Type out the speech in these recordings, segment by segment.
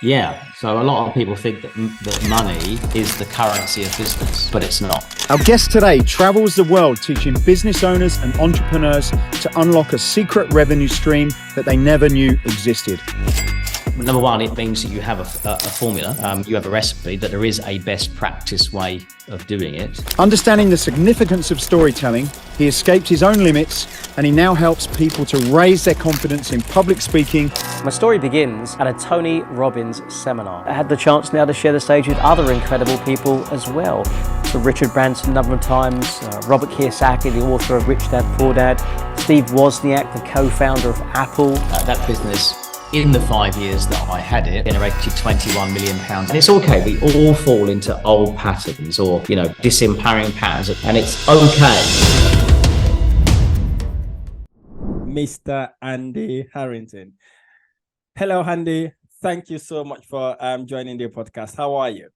Yeah, so a lot of people think that money is the currency of business, but it's not. Our guest today travels the world teaching business owners and entrepreneurs to unlock a secret revenue stream that they never knew existed. Number one, it means that you have a formula, you have a recipe, that there is a best practice way of doing it. Understanding the significance of storytelling, he escaped his own limits and he now helps people to raise their confidence in public speaking. My story begins at a Tony Robbins seminar. I had the chance now to share the stage with other incredible people as well. So Richard Branson a number of times, Robert Kiyosaki, the author of Rich Dad Poor Dad, Steve Wozniak, the co-founder of Apple. That business, in the 5 years that I had it, generated £21 million. And it's okay, we all fall into old patterns or, disempowering patterns, and it's okay. Mr. Andy Harrington. Hello, Andy. Thank you so much for joining the podcast. How are you?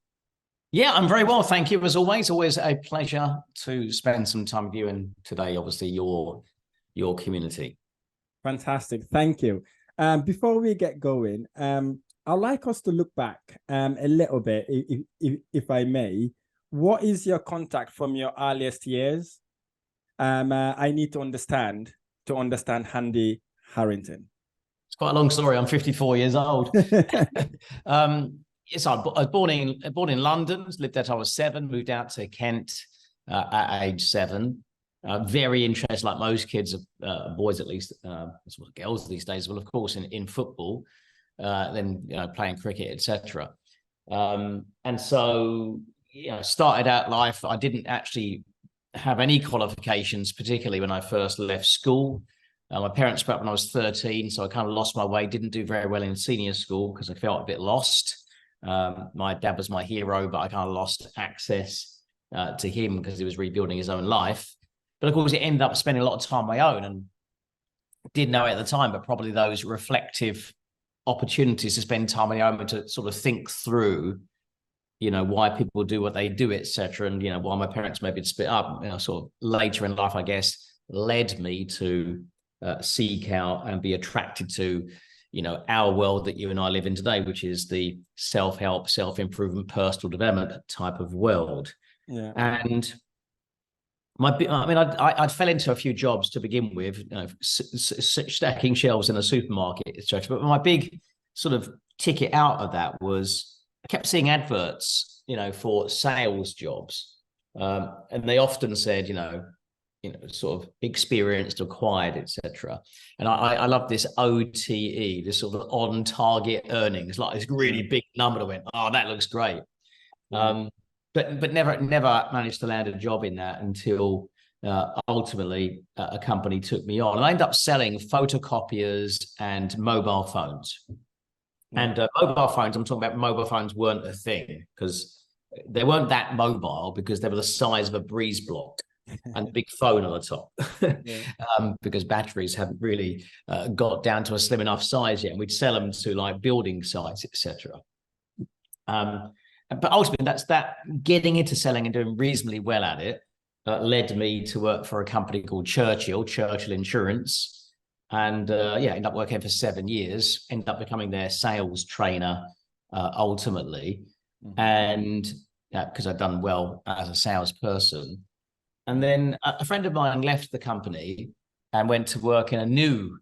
Yeah, I'm very well, thank you. As always a pleasure to spend some time with you, and today, obviously, your community. Fantastic. Thank you. Before we get going, I'd like us to look back a little bit, if I may. What is your contact from your earliest years? I need to understand Andy Harrington. It's quite a long story. I'm 54 years old. Yes, I was born in London, lived there till I was 7, moved out to Kent at age 7. Very interested, like most kids, boys at least, as well as girls these days, well, of course, in football, then playing cricket, etc. And so, started out life. I didn't actually have any qualifications, particularly when I first left school. My parents split up when I was 13, so I kind of lost my way. Didn't do very well in senior school because I felt a bit lost. My dad was my hero, but I kind of lost access to him because he was rebuilding his own life. But of course, it ended up spending a lot of time on my own, and didn't know it at the time, but probably those reflective opportunities to spend time on your own and to sort of think through, why people do what they do, etc. And, why my parents maybe had split up, sort of later in life, I guess, led me to seek out and be attracted to, our world that you and I live in today, which is the self-help, self-improvement, personal development type of world. Yeah. And I fell into a few jobs to begin with, stacking shelves in a supermarket, etc. But my big sort of ticket out of that was I kept seeing adverts, for sales jobs, and they often said, sort of experienced, acquired, etc. And I love this OTE, this sort of on target earnings, like this really big number. I went, oh, that looks great. But never managed to land a job in that until ultimately a company took me on. And I ended up selling photocopiers and mobile phones. And mobile phones, I'm talking about mobile phones weren't a thing because they weren't that mobile because they were the size of a breeze block and a big phone on the top. Because batteries haven't really got down to a slim enough size yet. And we'd sell them to like building sites, etc. But ultimately, that's that getting into selling and doing reasonably well at it led me to work for a company called Churchill Insurance. And ended up working for 7 years, ended up becoming their sales trainer ultimately. And because I'd done well as a salesperson. And then a friend of mine left the company and went to work in a new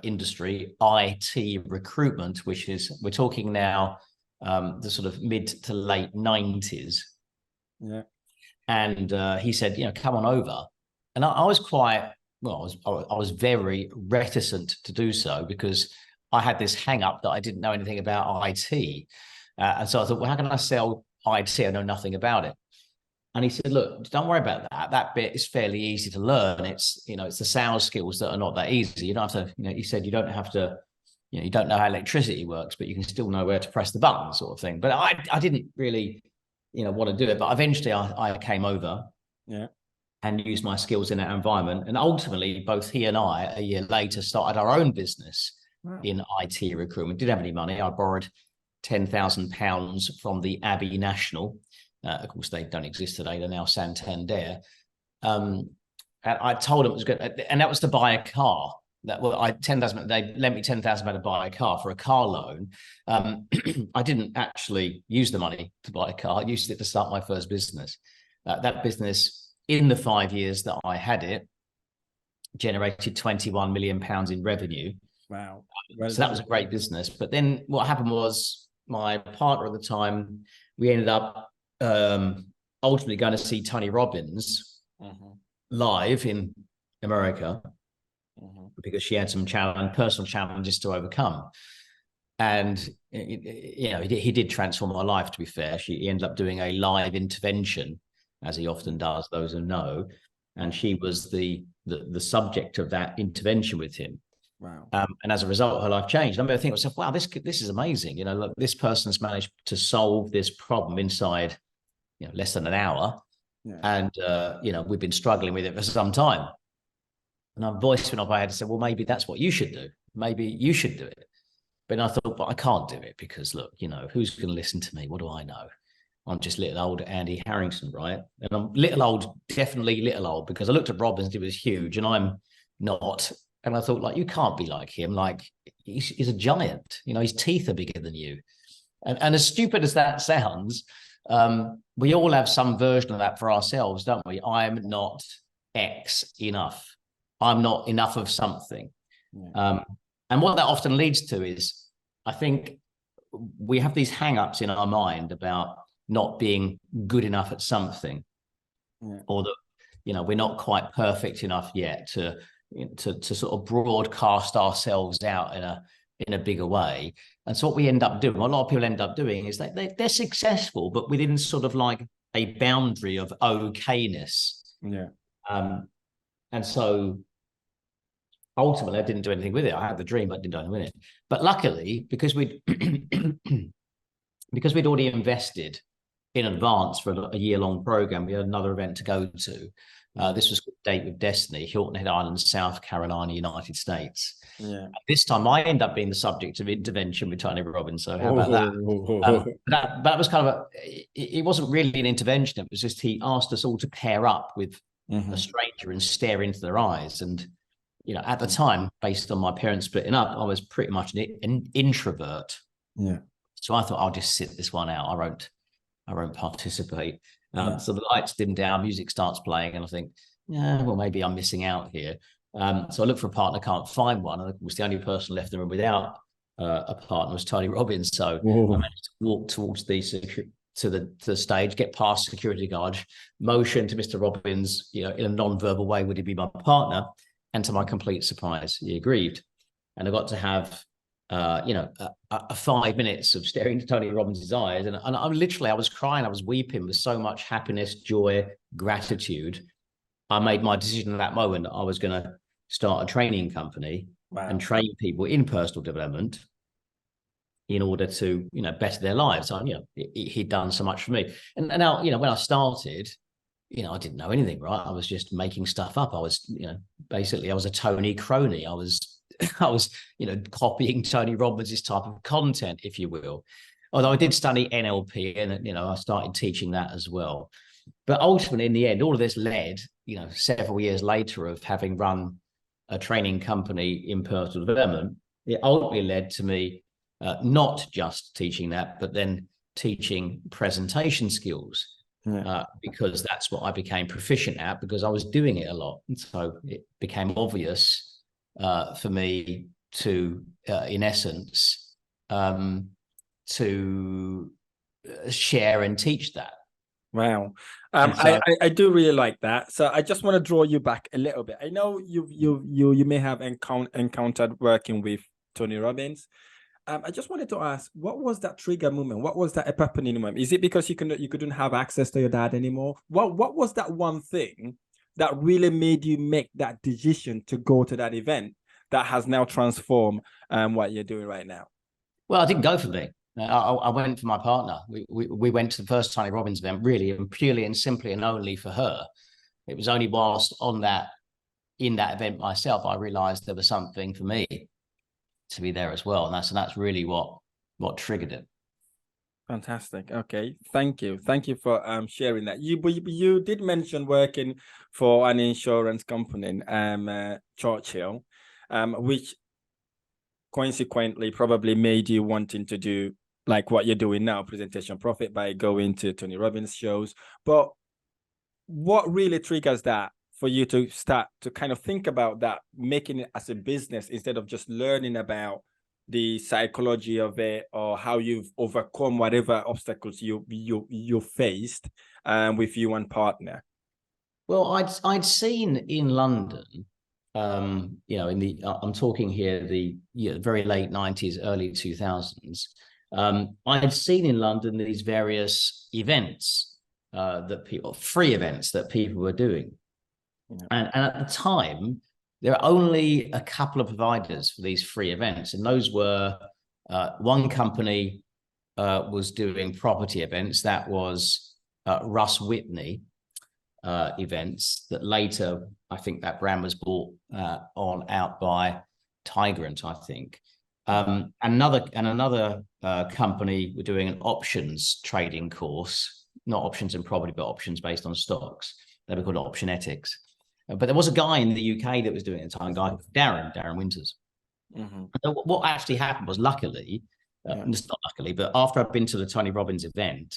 industry, IT recruitment, which is, we're talking now, the sort of mid to late 90s. Yeah. And he said, come on over. And I was quite, I was very reticent to do so because I had this hang up that I didn't know anything about IT. And so I thought, well, how can I sell IT? I know nothing about it. And he said, look, don't worry about that. That bit is fairly easy to learn. It's, it's the sales skills that are not that easy. You don't have to, he said, you don't have to, you don't know how electricity works, but you can still know where to press the button sort of thing. But I didn't really, want to do it. But eventually I came over and used my skills in that environment. And ultimately, both he and I, a year later, started our own business in IT recruitment. Didn't have any money. I borrowed £10,000 from the Abbey National. Of course, they don't exist today. They're now Santander. And I told him it was good. And that was to buy a car. I 10,000. They lent me 10,000 to buy a car for a car loan. I didn't actually use the money to buy a car. I used it to start my first business. That business, in the 5 years that I had it, generated £21 million in revenue. Wow. So that was a great business. But then what happened was my partner at the time, we ended up ultimately going to see Tony Robbins live in America because she had some personal challenges to overcome. And, he did transform my life, to be fair. He ended up doing a live intervention, as he often does, those who know. And she was the subject of that intervention with him. Wow. And as a result, her life changed. I remember thinking to myself, wow, this is amazing. Look, this person's managed to solve this problem inside, less than an hour. Yeah. And, we've been struggling with it for some time. And I voiced went up my head and said, well, maybe that's what you should do. Maybe you should do it. But I thought, but I can't do it because, look, who's going to listen to me? What do I know? I'm just little old Andy Harrington, right? And I'm little old, definitely little old, because I looked at Robbins, he was huge, and I'm not. And I thought, you can't be like him. He's a giant. His teeth are bigger than you. And as stupid as that sounds, we all have some version of that for ourselves, don't we? I'm not X enough. I'm not enough of something. Yeah. And what that often leads to is, I think we have these hang-ups in our mind about not being good enough at something, or that, we're not quite perfect enough yet to sort of broadcast ourselves out in a bigger way. And so what we end up doing, what a lot of people end up doing, is they're successful, but within sort of like a boundary of okayness. Yeah. And so ultimately, I didn't do anything with it. I had the dream, but didn't do anything with it. But luckily, because we'd already invested in advance for a year-long program, we had another event to go to. This was Date with Destiny, Hilton Head Island, South Carolina, United States. Yeah. This time, I ended up being the subject of intervention with Tony Robbins. So how about that? That was kind of it wasn't really an intervention. It was just he asked us all to pair up with a stranger and stare into their eyes. And at the time, based on my parents splitting up, I was pretty much an introvert. Yeah. So I thought I'll just sit this one out. I won't participate. So the lights dim down, music starts playing, and I think, well, maybe I'm missing out here. So I look for a partner, can't find one. I was the only person left in the room without a partner was Tony Robbins. So I managed to walk towards to the stage, get past security guard, motion to Mr. Robbins, in a non-verbal way, would he be my partner? And to my complete surprise, he agreed. And I got to have, a 5 minutes of staring into Tony Robbins' eyes. And I was crying, I was weeping with so much happiness, joy, gratitude. I made my decision at that moment that I was going to start a training company and train people in personal development in order to, better their lives. So, he'd done so much for me. And now, when I started, I didn't know anything, right? I was just making stuff up. I was, basically I was a Tony crony. I was, copying Tony Robbins' type of content, if you will. Although I did study NLP and, I started teaching that as well. But ultimately, in the end, all of this led, several years later of having run a training company in personal development, it ultimately led to me not just teaching that, but then teaching presentation skills. Because that's what I became proficient at, because I was doing it a lot. And so it became obvious for me to, in essence, to share and teach that. Wow. I do really like that. So I just want to draw you back a little bit. I know you may have encountered working with Tony Robbins. I just wanted to ask, what was that trigger moment? What was that epiphany moment? Is it because you couldn't have access to your dad anymore? What was that one thing that really made you make that decision to go to that event that has now transformed what you're doing right now? Well, I didn't go for me. I went for my partner. We went to the first Tony Robbins event, really, and purely and simply and only for her. It was only whilst in that event myself, I realized there was something for me to be there as well. And that's really what triggered it. Fantastic. Okay. Thank you for sharing that. You did mention working for an insurance company, Churchill. which consequently probably made you wanting to do like what you're doing now, Presentation Profit, by going to Tony Robbins shows. But what really triggers that for you to start to kind of think about that, making it as a business instead of just learning about the psychology of it or how you've overcome whatever obstacles you faced with you and partner? Well, I'd seen in London, you know, in the I'm talking here the very late 90s, early 2000s. I had seen in London these various events free events that people were doing. Yeah. And at the time, there were only a couple of providers for these free events. And those were one company was doing property events. That was Russ Whitney events that later, I think that brand was bought out by Tigrant, I think. Another company were doing an options trading course, not options in property, but options based on stocks. They were called Optionetics. But there was a guy in the UK that was doing it at the time, Darren Winters. Mm-hmm. What actually happened was, luckily, it's not luckily, but after I'd been to the Tony Robbins event,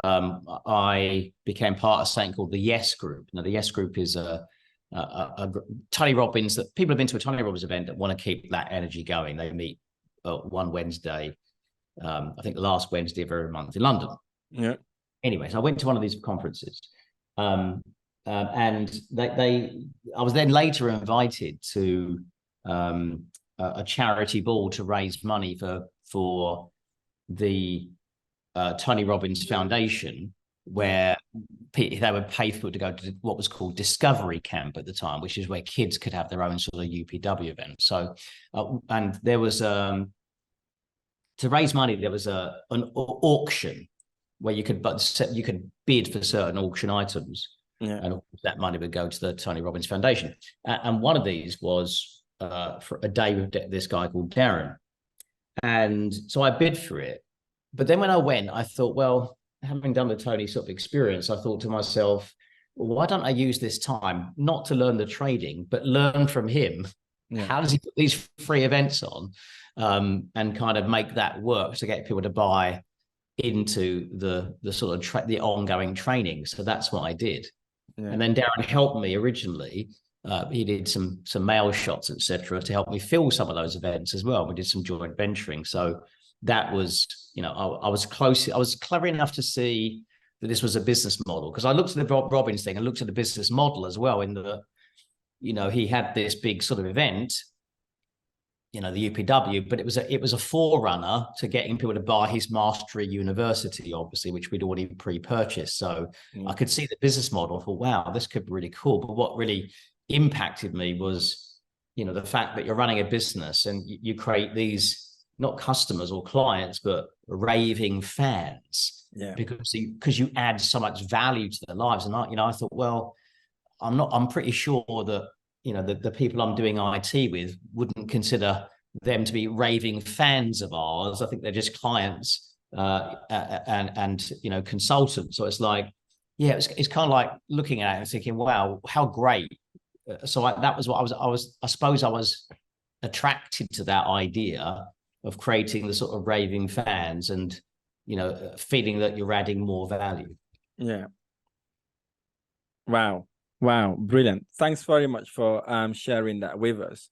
I became part of something called the Yes Group. Now, the Yes Group is a Tony Robbins, that people have been to a Tony Robbins event that want to keep that energy going. They meet one Wednesday, I think the last Wednesday of every month in London. Yeah. Anyways, I went to one of these conferences, and I was then later invited to a charity ball to raise money for the Tony Robbins Foundation, where they would pay people to go to what was called Discovery Camp at the time, which is where kids could have their own sort of UPW event. So, and there was to raise money, there was an auction where you could bid for certain auction items, and that money would go to the Tony Robbins Foundation. And one of these was for a day with this guy called Darren, and so I bid for it. But then when I went, I thought, well, having done the Tony sort of experience, I thought to myself, well, why don't I use this time not to learn the trading, but learn from him? Yeah. How does he put these free events on, and kind of make that work to get people to buy into the sort of the ongoing training? So that's what I did. Yeah. And then Darren helped me originally. He did some mail shots, etc., to help me fill some of those events as well. We did some joint venturing. So that was, you know, I was clever enough to see that this was a business model, because I looked at the Robbins thing and looked at the business model as well, in the, you know, he had this big sort of event, you know, the UPW, but it was a forerunner to getting people to buy his Mastery University, obviously, which we'd already pre-purchased. So I could see the business model. I thought, wow, this could be really cool. But what really impacted me was, you know, the fact that you're running a business and you create these, not customers or clients, but raving fans, because you add so much value to their lives. And I thought, well, I'm pretty sure that, you know, the people I'm doing IT with wouldn't consider them to be raving fans of ours. I think they're just clients and you know, consultants. So it's like, yeah, it's kind of like looking at it and thinking, wow, how great. So that was what I suppose I was attracted to that idea of creating the sort of raving fans and, you know, feeling that you're adding more value. Yeah. Wow. Brilliant. Thanks very much for sharing that with us.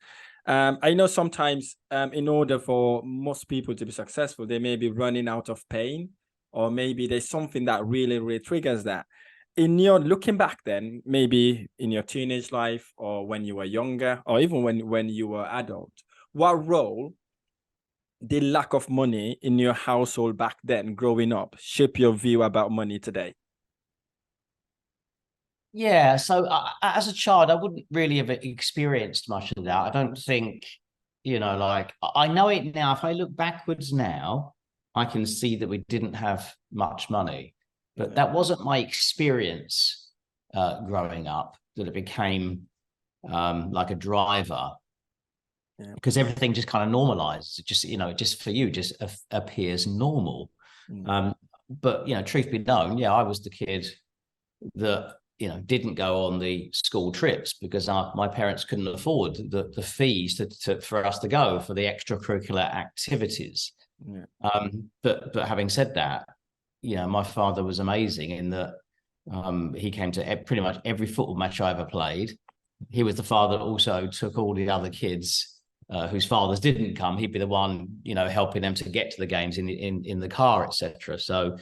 I know sometimes in order for most people to be successful, they may be running out of pain, or maybe there's something that really, really triggers that. In your looking back then, maybe in your teenage life, or when you were younger, or even when you were adult, what role the lack of money in your household back then, growing up, shape your view about money today? Yeah, so as a child, I wouldn't really have experienced much of that. I don't think, you know, like, I know it now. If I look backwards now, I can see that we didn't have much money, but that wasn't my experience growing up, that it became like a driver. Yeah. Because everything just kind of normalizes. It just, you know, just for you, just appears normal. But, you know, truth be known, yeah, I was the kid that didn't go on the school trips because my parents couldn't afford the fees for us to go for the extracurricular activities. Yeah. But having said that, my father was amazing in that he came to pretty much every football match I ever played. He was the father that also took all the other kids whose fathers didn't come. He'd be the one, helping them to get to the games in the car, etc. So,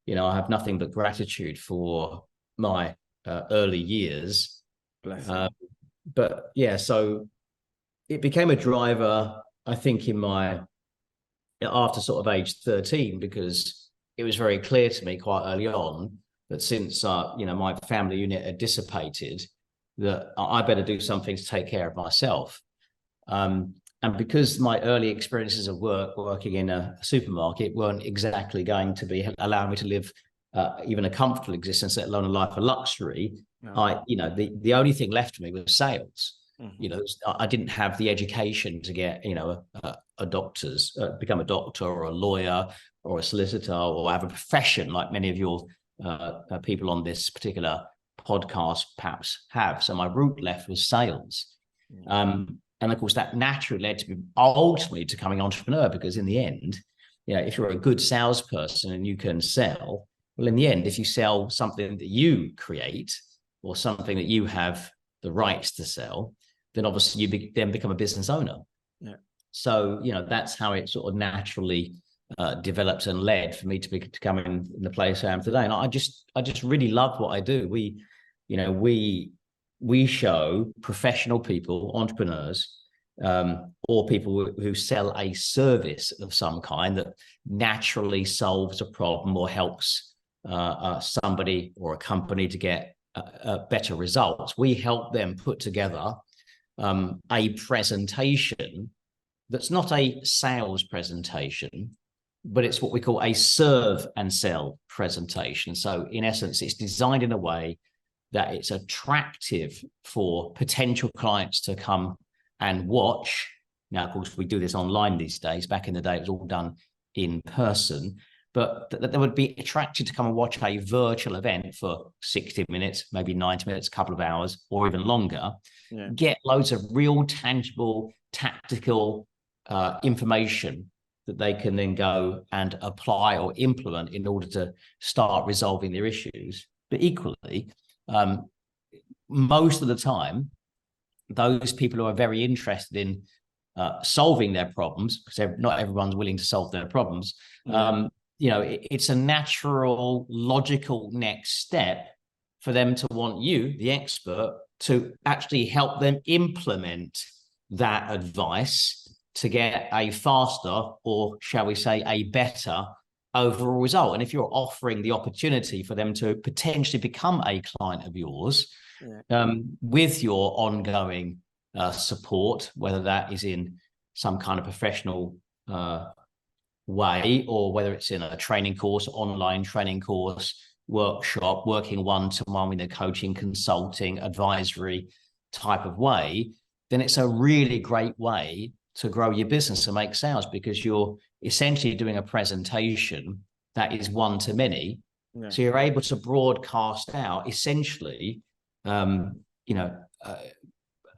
I have nothing but gratitude for my early years. But yeah, so it became a driver, I think, after sort of age 13, because it was very clear to me quite early on that since my family unit had dissipated, that I better do something to take care of myself. And because my early experiences of working in a supermarket weren't exactly going to be allowing me to live even a comfortable existence, let alone a life of luxury, no. The only thing left to me was sales. Mm-hmm. I didn't have the education to get, become a doctor or a lawyer or a solicitor or have a profession like many of your people on this particular podcast perhaps have. So my route left was sales. Mm-hmm. And of course, that naturally led to me ultimately to becoming an entrepreneur, because in the end, if you're a good salesperson and you can sell, well, in the end, if you sell something that you create or something that you have the rights to sell, then obviously you then become a business owner. Yeah. So, that's how it sort of naturally developed and led for me to become in the place I am today. And I just really love what I do. We show professional people, entrepreneurs, or people who sell a service of some kind that naturally solves a problem or helps somebody or a company to get better results. We help them put together a presentation that's not a sales presentation, but it's what we call a serve and sell presentation. So in essence, it's designed in a way that it's attractive for potential clients to come and watch. Now, of course, we do this online these days. Back in the day, it was all done in person, but that they would be attracted to come and watch a virtual event for 60 minutes, maybe 90 minutes, a couple of hours, or even longer, get loads of real, tangible, tactical information that they can then go and apply or implement in order to start resolving their issues. But equally, most of the time, those people who are very interested in solving their problems, because not everyone's willing to solve their problems, it's a natural, logical next step for them to want you, the expert, to actually help them implement that advice to get a faster, or shall we say, a better overall result. And if you're offering the opportunity for them to potentially become a client of yours, with your ongoing support, whether that is in some kind of professional way, or whether it's in a training course, online training course, workshop, working one-to-one with a coaching, consulting, advisory type of way, then it's a really great way to grow your business and make sales, because you're essentially doing a presentation that is one-to-many. Yeah. So you're able to broadcast out essentially,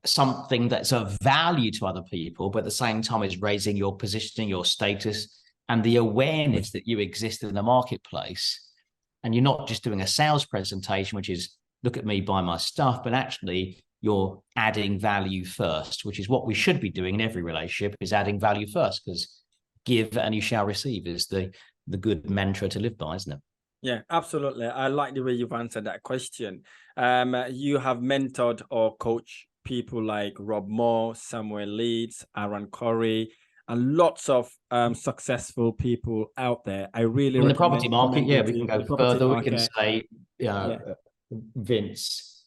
something that's of value to other people, but at the same time is raising your positioning, your status, and the awareness that you exist in the marketplace. And you're not just doing a sales presentation, which is look at me, buy my stuff, but actually you're adding value first, which is what we should be doing in every relationship, is adding value first, because give and you shall receive is the good mantra to live by, isn't it? Yeah, absolutely. I like the way you've answered that question. You have mentored or coached people like Rob Moore, Samuel Leeds, Aaron Corey, and lots of successful people out there. I really in the property market, we can go further. We can say Vince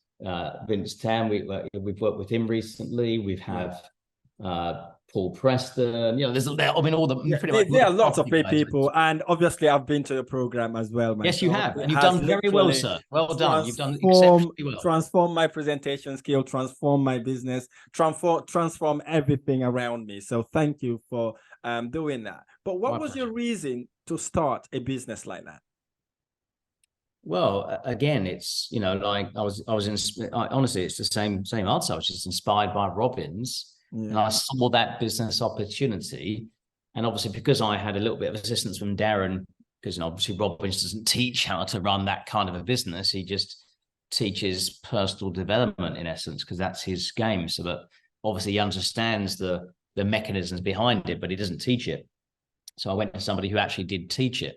Tam. We've worked with him recently. We've have Paul Preston. There's there are lots of people, and obviously I've been to the program as well. Yes, you have, and you've done very well, sir. Well done. You've done exceptionally well. Transform my presentation skill, transform my business, transform everything around me. So thank you for doing that. But what was your reason to start a business like that? Well, again, it's, like honestly, it's the same answer. I was just inspired by Robbins, and I saw that business opportunity. And obviously, because I had a little bit of assistance from Darren, because obviously Robbins doesn't teach how to run that kind of a business. He just teaches personal development in essence, because that's his game. So that obviously he understands the mechanisms behind it, but he doesn't teach it. So I went to somebody who actually did teach it.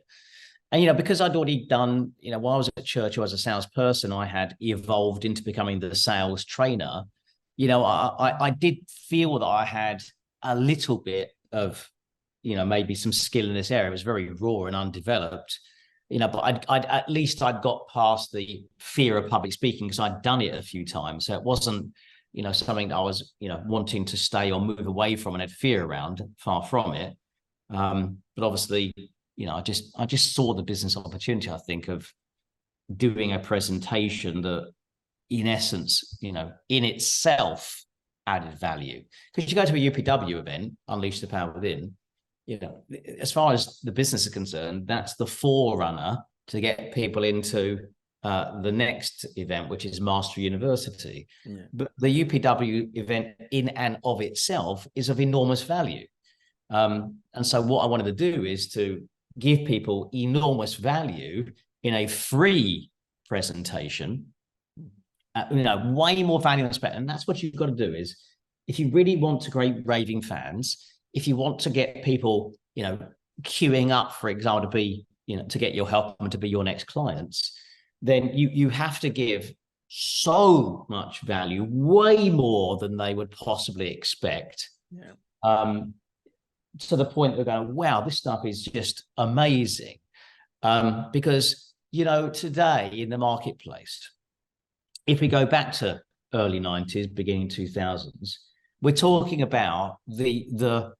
And, because I'd already done, while I was at Churchill as a salesperson, I had evolved into becoming the sales trainer. I did feel that I had a little bit of, maybe some skill in this area. It was very raw and undeveloped, but at least I'd got past the fear of public speaking because I'd done it a few times. So it wasn't, something that I was, wanting to stay or move away from and had fear around, far from it. But obviously, I just saw the business opportunity, I think, of doing a presentation that, in essence, in itself added value. Because you go to a UPW event, Unleash the Power Within, as far as the business is concerned, that's the forerunner to get people into the next event, which is Mastery University. Yeah. But the UPW event in and of itself is of enormous value. And so what I wanted to do is to give people enormous value in a free presentation, way more value than spent. And that's what you've got to do is, if you really want to create raving fans, if you want to get people, queuing up, for example, to be, to get your help and to be your next clients, then you have to give so much value, way more than they would possibly expect. Yeah. To the point they're going, wow, this stuff is just amazing. Because, today in the marketplace, if we go back to early 90s, beginning 2000s, we're talking about the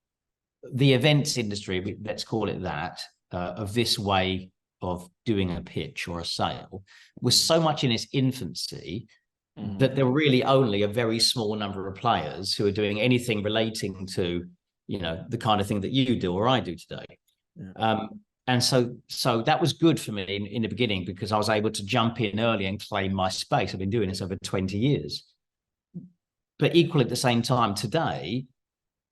events industry, let's call it that, of this way of doing a pitch or a sale, was so much in its infancy that there were really only a very small number of players who are doing anything relating to the kind of thing that you do or I do today. Yeah. And so that was good for me in the beginning, because I was able to jump in early and claim my space. I've been doing this over 20 years. But equally at the same time today,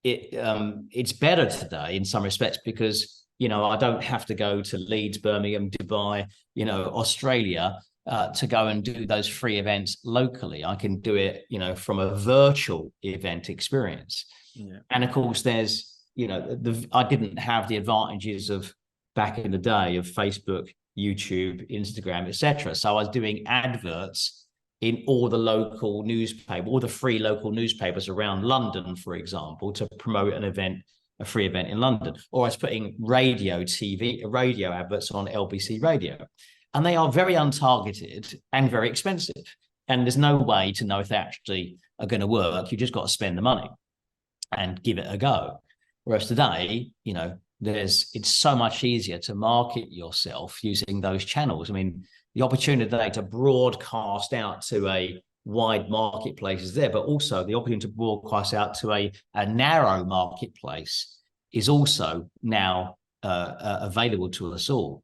it's better today in some respects, because, I don't have to go to Leeds, Birmingham, Dubai, Australia, to go and do those free events locally. I can do it, from a virtual event experience. Yeah. And of course, there's, I didn't have the advantages of back in the day of Facebook, YouTube, Instagram, etc. So I was doing adverts in all the local newspapers, all the free local newspapers around London, for example, to promote an event, a free event in London. Or I was putting radio adverts on LBC radio. And they are very untargeted and very expensive. And there's no way to know if they actually are going to work. You just got to spend the money and give it a go. Whereas today, it's so much easier to market yourself using those channels. I mean, the opportunity today to broadcast out to a wide marketplace is there, but also the opportunity to broadcast out to a narrow marketplace is also now available to us all.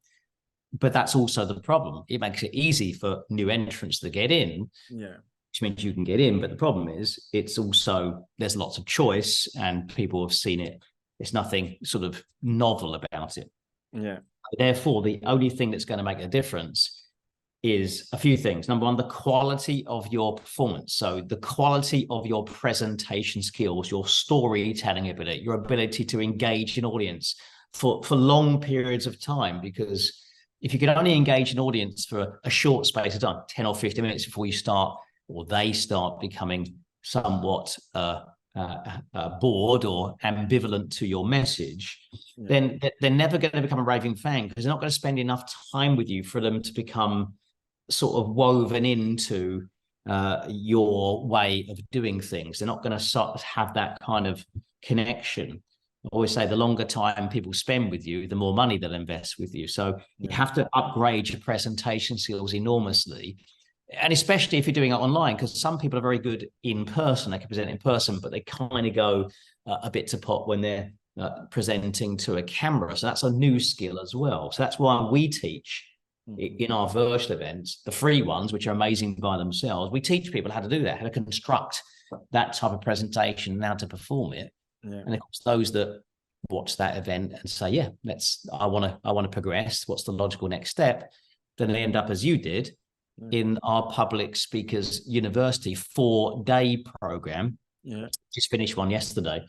But that's also the problem. It makes it easy for new entrants to get in. Yeah. Which means you can get in, but the problem is it's also, there's lots of choice and people have seen it. There's nothing sort of novel about it. Yeah. Therefore, the only thing that's going to make a difference is a few things. Number one, the quality of your performance. So the quality of your presentation skills, your storytelling ability, your ability to engage an audience for long periods of time. Because if you can only engage an audience for a short space of time, 10 or 15 minutes before you start, or they start becoming somewhat bored or ambivalent to your message, then they're never going to become a raving fan, because they're not going to spend enough time with you for them to become sort of woven into your way of doing things. They're not going to have that kind of connection. I always say the longer time people spend with you, the more money they'll invest with you. So you have to upgrade your presentation skills enormously. And especially if you're doing it online, because some people are very good in person, they can present in person, but they kind of go a bit to pot when they're presenting to a camera. So that's a new skill as well. So that's why we teach in our virtual events, the free ones, which are amazing by themselves, we teach people how to do that, how to construct that type of presentation and how to perform it. Yeah. And of course, those that watch that event and say, yeah, I want to progress. What's the logical next step? Then they end up, as you did, in our public speakers university 4-day program. Yeah. Just finished one yesterday,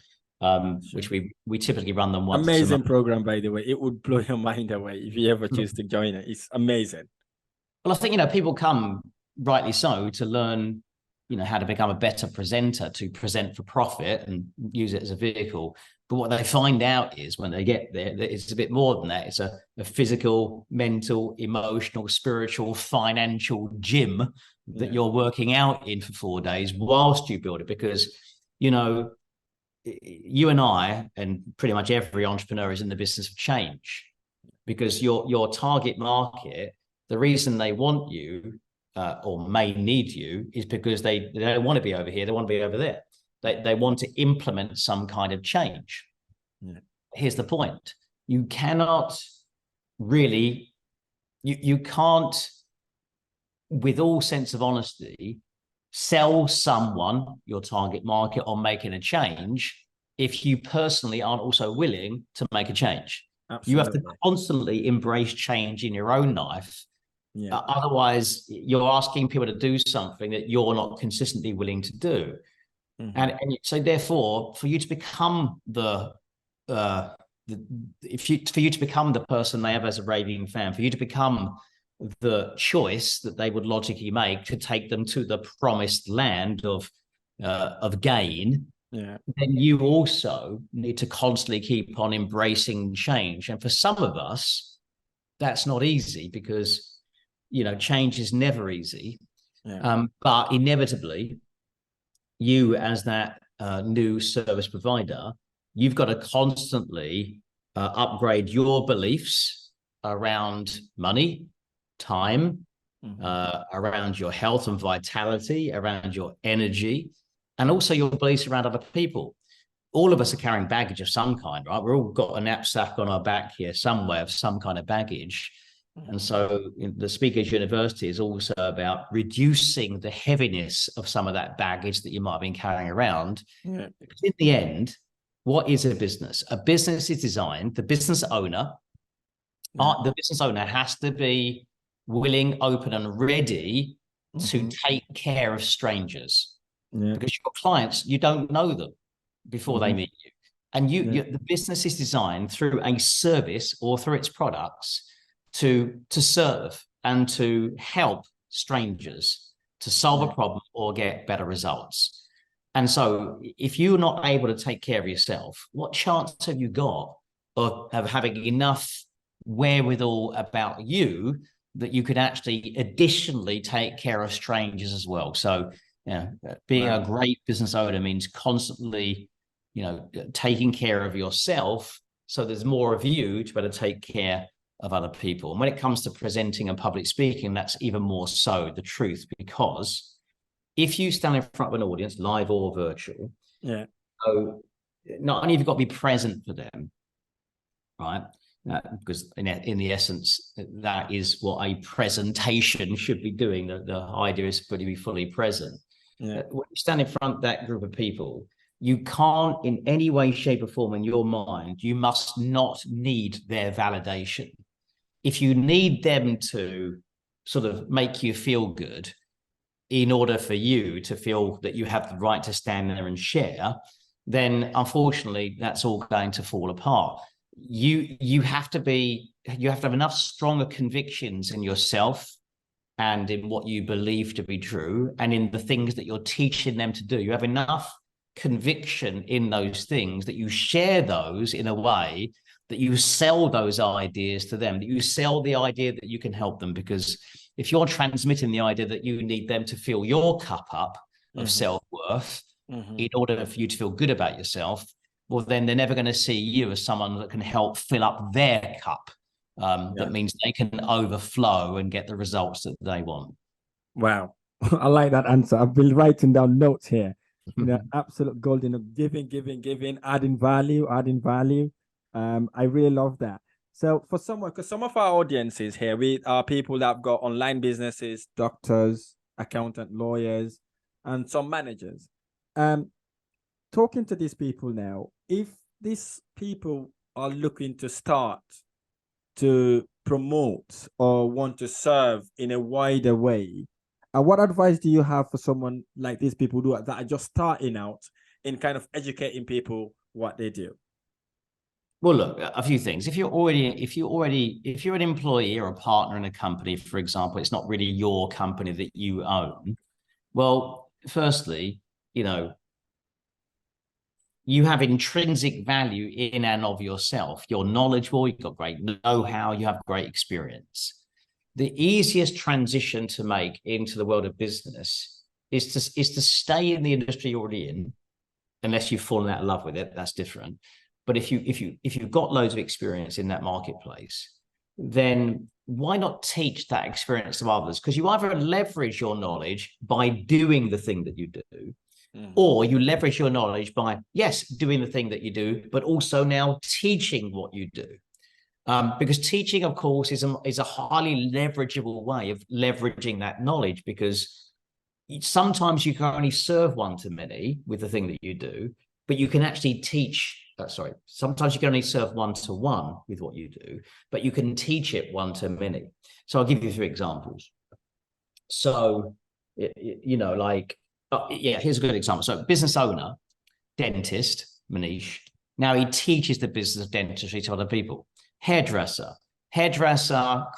which we typically run them once. Amazing program, by the way. It would blow your mind away if you ever choose to join it. It's amazing. Well, I think, people come, rightly so, to learn, how to become a better presenter, to present for profit and use it as a vehicle. But what they find out is when they get there, that it's a bit more than that. It's a physical, mental, emotional, spiritual, financial gym that you're working out in for 4 days whilst you build it. Because, you and I, and pretty much every entrepreneur, is in the business of change. Because your target market, the reason they want you or may need you is because they don't want to be over here. They want to be over there. They want to implement some kind of change. Yeah. Here's the point. You cannot really, you can't, with all sense of honesty, sell someone your target market on making a change if you personally aren't also willing to make a change. Absolutely. You have to constantly embrace change in your own life. Yeah. Otherwise, you're asking people to do something that you're not consistently willing to do. Mm-hmm. And so therefore, for you to become for you to become the person they have as a raving fan, for you to become the choice that they would logically make to take them to the promised land of gain, then you also need to constantly keep on embracing change. And for some of us, that's not easy because, change is never easy. Yeah. But inevitably, you as that new service provider, you've got to constantly upgrade your beliefs around money, time, around your health and vitality, around your energy, and also your beliefs around other people. All of us are carrying baggage of some kind, right? We've all got a knapsack on our back here somewhere of some kind of baggage. And so the Speakers University is also about reducing the heaviness of some of that baggage that you might have been carrying around. Yeah. Because in the end, what is a business? A business is designed, the business owner has to be willing, open, and ready to take care of strangers. Yeah. Because your clients, you don't know them before they meet you. And the business is designed through a service or through its products to serve and to help strangers to solve a problem or get better results. And so if you're not able to take care of yourself, what chance have you got of having enough wherewithal about you that you could actually additionally take care of strangers as well? So, being a great business owner means constantly, taking care of yourself so there's more of you to better take care of other people. And when it comes to presenting and public speaking, that's even more so the truth, because if you stand in front of an audience, live or virtual, so not only have you got to be present for them, right? Because in the essence, that is what a presentation should be doing. The idea is to be fully present. Yeah. When you stand in front of that group of people, you can't in any way, shape, or form in your mind, you must not need their validation. If you need them to sort of make you feel good in order for you to feel that you have the right to stand there and share, then unfortunately that's all going to fall apart. You have to have enough stronger convictions in yourself and in what you believe to be true and in the things that you're teaching them to do. You have enough conviction in those things that you share those in a way that you sell those ideas to them, that you sell the idea that you can help them. Because if you're transmitting the idea that you need them to fill your cup up of self-worth in order for you to feel good about yourself, well, then they're never going to see you as someone that can help fill up their cup. That means they can overflow and get the results that they want. Wow. I like that answer. I've been writing down notes here. Absolute golden, giving, adding value. I really love that. So for someone, because some of our audiences here, we are people that have got online businesses, doctors, accountant, lawyers, and some managers. Talking to these people now, if these people are looking to start to promote or want to serve in a wider way, what advice do you have for someone like these people that are just starting out in kind of educating people what they do? Well, look, a few things. If you're an employee or a partner in a company, for example, it's not really your company that you own. Well, firstly, you have intrinsic value in and of yourself. You're knowledgeable, you've got great know-how, you have great experience. The easiest transition to make into the world of business is to stay in the industry you're already in, unless you've fallen out of love with it. That's different. But if you've got loads of experience in that marketplace, then why not teach that experience to others? Because you either leverage your knowledge by doing the thing that you do, or you leverage your knowledge by, yes, doing the thing that you do, but also now teaching what you do. Because teaching, of course, is a highly leverageable way of leveraging that knowledge, because sometimes you can only serve one to many with the thing that you do, but you can actually teach. Sometimes you can only serve one to one with what you do, but you can teach it one to many. So I'll give you 3 examples. So, here's a good example. So business owner, dentist, Manish. Now he teaches the business of dentistry to other people. Hairdresser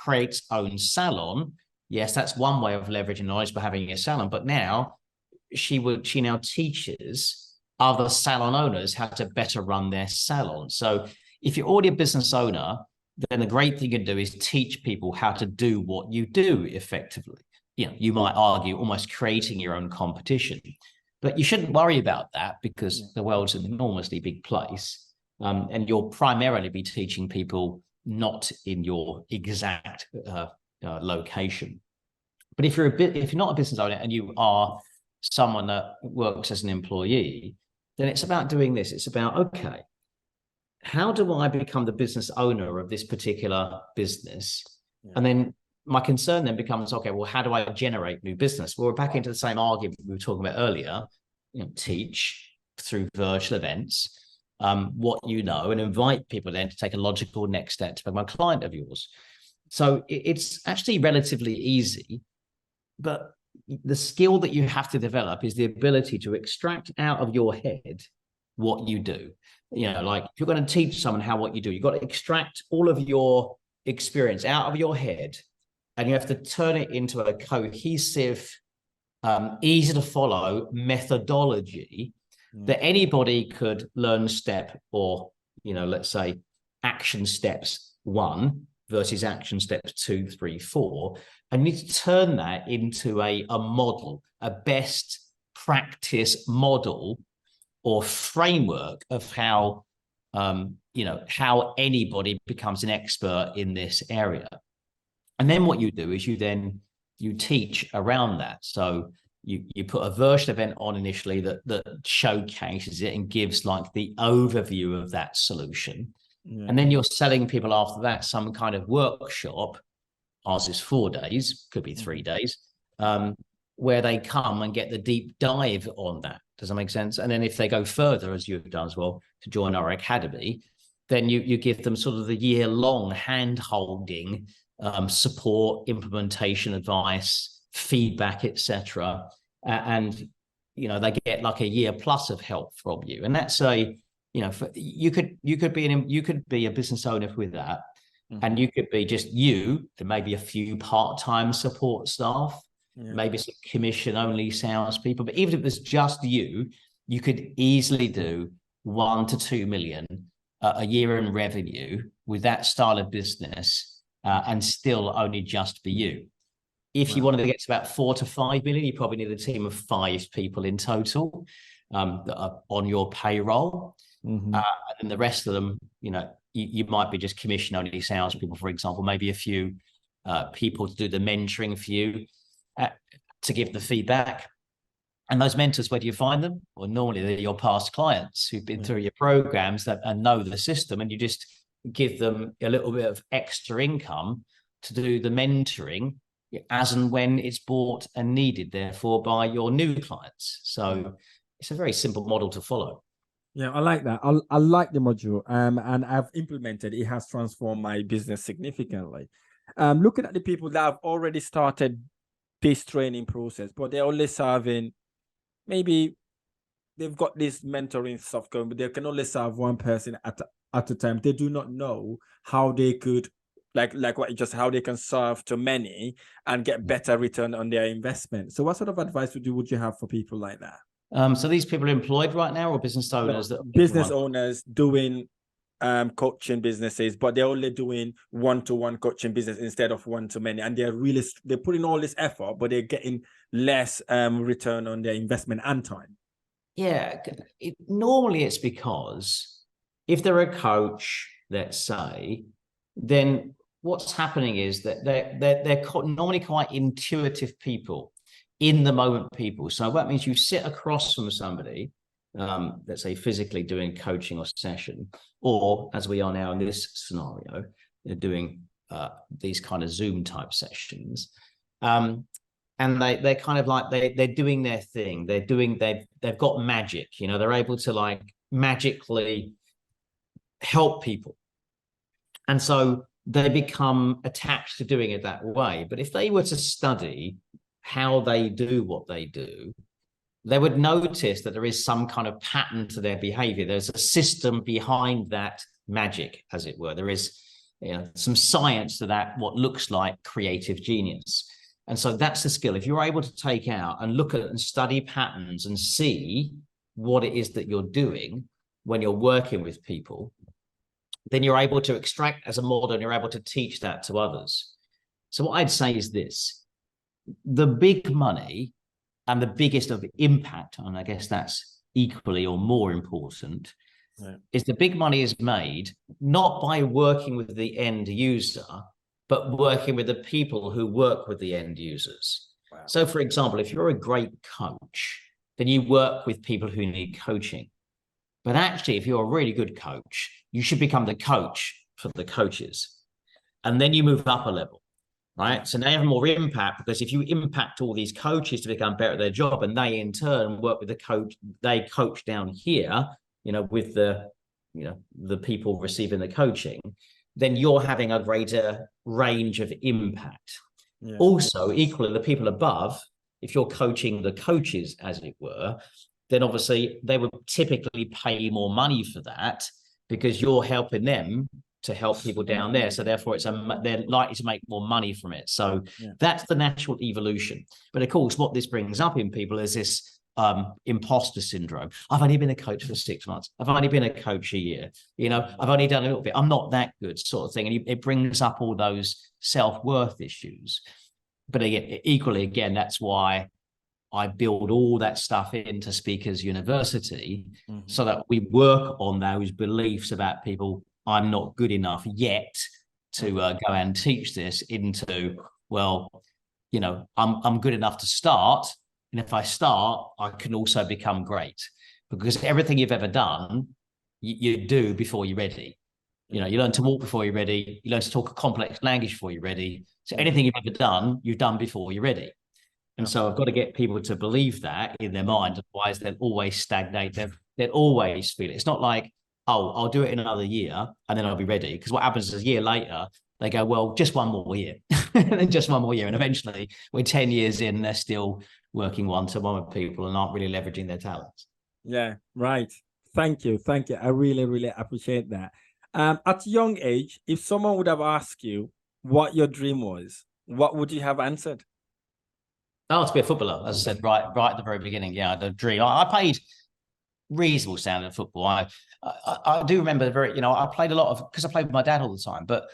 creates own salon. Yes, that's one way of leveraging knowledge by having a salon. But now she now teaches other salon owners how to better run their salon. So if you're already a business owner, then the great thing you can do is teach people how to do what you do effectively. You might argue almost creating your own competition, but you shouldn't worry about that, because the world's an enormously big place. And you'll primarily be teaching people not in your exact location. But if you're not a business owner and you are someone that works as an employee, then it's about doing this. It's about, okay, how do I become the business owner of this particular business? Yeah. And then my concern then becomes, okay, well, how do I generate new business? Well, we're back into the same argument we were talking about earlier. Teach through virtual events what you know, and invite people then to take a logical next step to become a client of yours. So it's actually relatively easy, but the skill that you have to develop is the ability to extract out of your head what you do. Like if you're going to teach someone what you do, you've got to extract all of your experience out of your head, and you have to turn it into a cohesive, easy to follow methodology that anybody could learn step, or, let's say action steps 1 versus action steps 2, 3, 4. And you need to turn that into a model, a best practice model or framework of how anybody becomes an expert in this area. And then what you do is you teach around that. So you put a virtual event on initially that showcases it and gives like the overview of that solution. Yeah. And then you're selling people after that some kind of workshop. Ours is 4 days, could be 3 days, where they come and get the deep dive on that. Does that make sense? And then if they go further, as you've done as well, to join our academy, then you give them sort of the year-long hand-holding support, implementation advice, feedback, etc. And they get like a year plus of help from you. And that's you could be a business owner with that. And you could be just you, and maybe a few part-time support staff, maybe some commission-only salespeople. But even if it's just you could easily do 1 to 2 million a year in revenue with that style of business, and still only just be you. If you wanted to get to about 4 to 5 million, you probably need a team of 5 people in total that are on your payroll. And the rest of them, you might be just commission-only salespeople, for example, maybe a few people to do the mentoring for you, to give the feedback. And those mentors, where do you find them? Well, normally they're your past clients who've been through your programs and know the system, and you just give them a little bit of extra income to do the mentoring as and when it's bought and needed, therefore, by your new clients. So it's a very simple model to follow. Yeah, I like that. I like the module, and I've implemented. It has transformed my business significantly. Looking at the people that have already started this training process, but they're only serving, maybe they've got this mentoring stuff going, but they can only serve one person at a time. They do not know how they could, like what you just, how they can serve to many and get better return on their investment. So what sort of advice would you have for people like that? So these people are employed right now, or business owners? Business owners doing coaching businesses, but they're only doing one-to-one coaching business instead of one-to-many, and they're putting all this effort, but they're getting less return on their investment and time. Yeah, normally it's because if they're a coach, let's say, then what's happening is that they're normally quite intuitive people, in the moment people. So that means you sit across from somebody, let's say physically doing coaching or session, or as we are now in this scenario, they're doing these kind of Zoom type sessions. And they're kind of like, they're doing their thing. They've got magic, they're able to like magically help people. And so they become attached to doing it that way. But if they were to study how they do what they do, they would notice that there is some kind of pattern to their behavior. There's a system behind that magic, as it were. There is some science to that, what looks like creative genius. And so that's the skill. If you're able to take out and look at and study patterns and see what it is that you're doing when you're working with people, then you're able to extract as a model, and you're able to teach that to others. So what I'd say is this: the big money and the biggest of impact, and I guess that's equally or more important, is the big money is made not by working with the end user, but working with the people who work with the end users. Wow. So for example, if you're a great coach, then you work with people who need coaching. But actually, if you're a really good coach, you should become the coach for the coaches. And then you move up a level, right? So now you have more impact, because if you impact all these coaches to become better at their job, and they in turn work with the coach, they coach down here, with the people receiving the coaching, then you're having a greater range of impact. Yeah. Also, equally, the people above, if you're coaching the coaches, as it were, then obviously they would typically pay more money for that, because you're helping them to help people down there. So therefore, they're likely to make more money from it. So that's the natural evolution. But of course, what this brings up in people is this imposter syndrome. I've only been a coach for 6 months. I've only been a coach a year. I've only done a little bit. I'm not that good, sort of thing. And it brings up all those self-worth issues. But equally, again, that's why I build all that stuff into Speakers University, so that we work on those beliefs about people. I'm not good enough yet to go and teach this into, I'm good enough to start. And if I start, I can also become great, because everything you've ever done, you do before you're ready. You learn to walk before you're ready. You learn to talk a complex language before you're ready. So anything you've ever done, you've done before you're ready. And so I've got to get people to believe that in their mind. Otherwise, they'll always stagnate. They'll always feel it. It's not like, oh, I'll do it in another year and then I'll be ready. Because what happens is a year later, they go, well, just one more year. And then just one more year. And eventually, we're 10 years in, they're still working one-to-one with people and aren't really leveraging their talents. Yeah, right. Thank you. I really, really appreciate that. At a young age, if someone would have asked you what your dream was, what would you have answered? Oh, to be a footballer, as I said, right at the very beginning. Yeah, the dream. I played reasonable standard football. I do remember I played a lot of, because I played with my dad all the time, but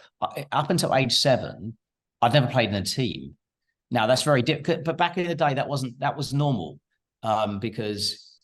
up until age 7, I'd never played in a team. Now that's very difficult, but back in the day, that was normal, because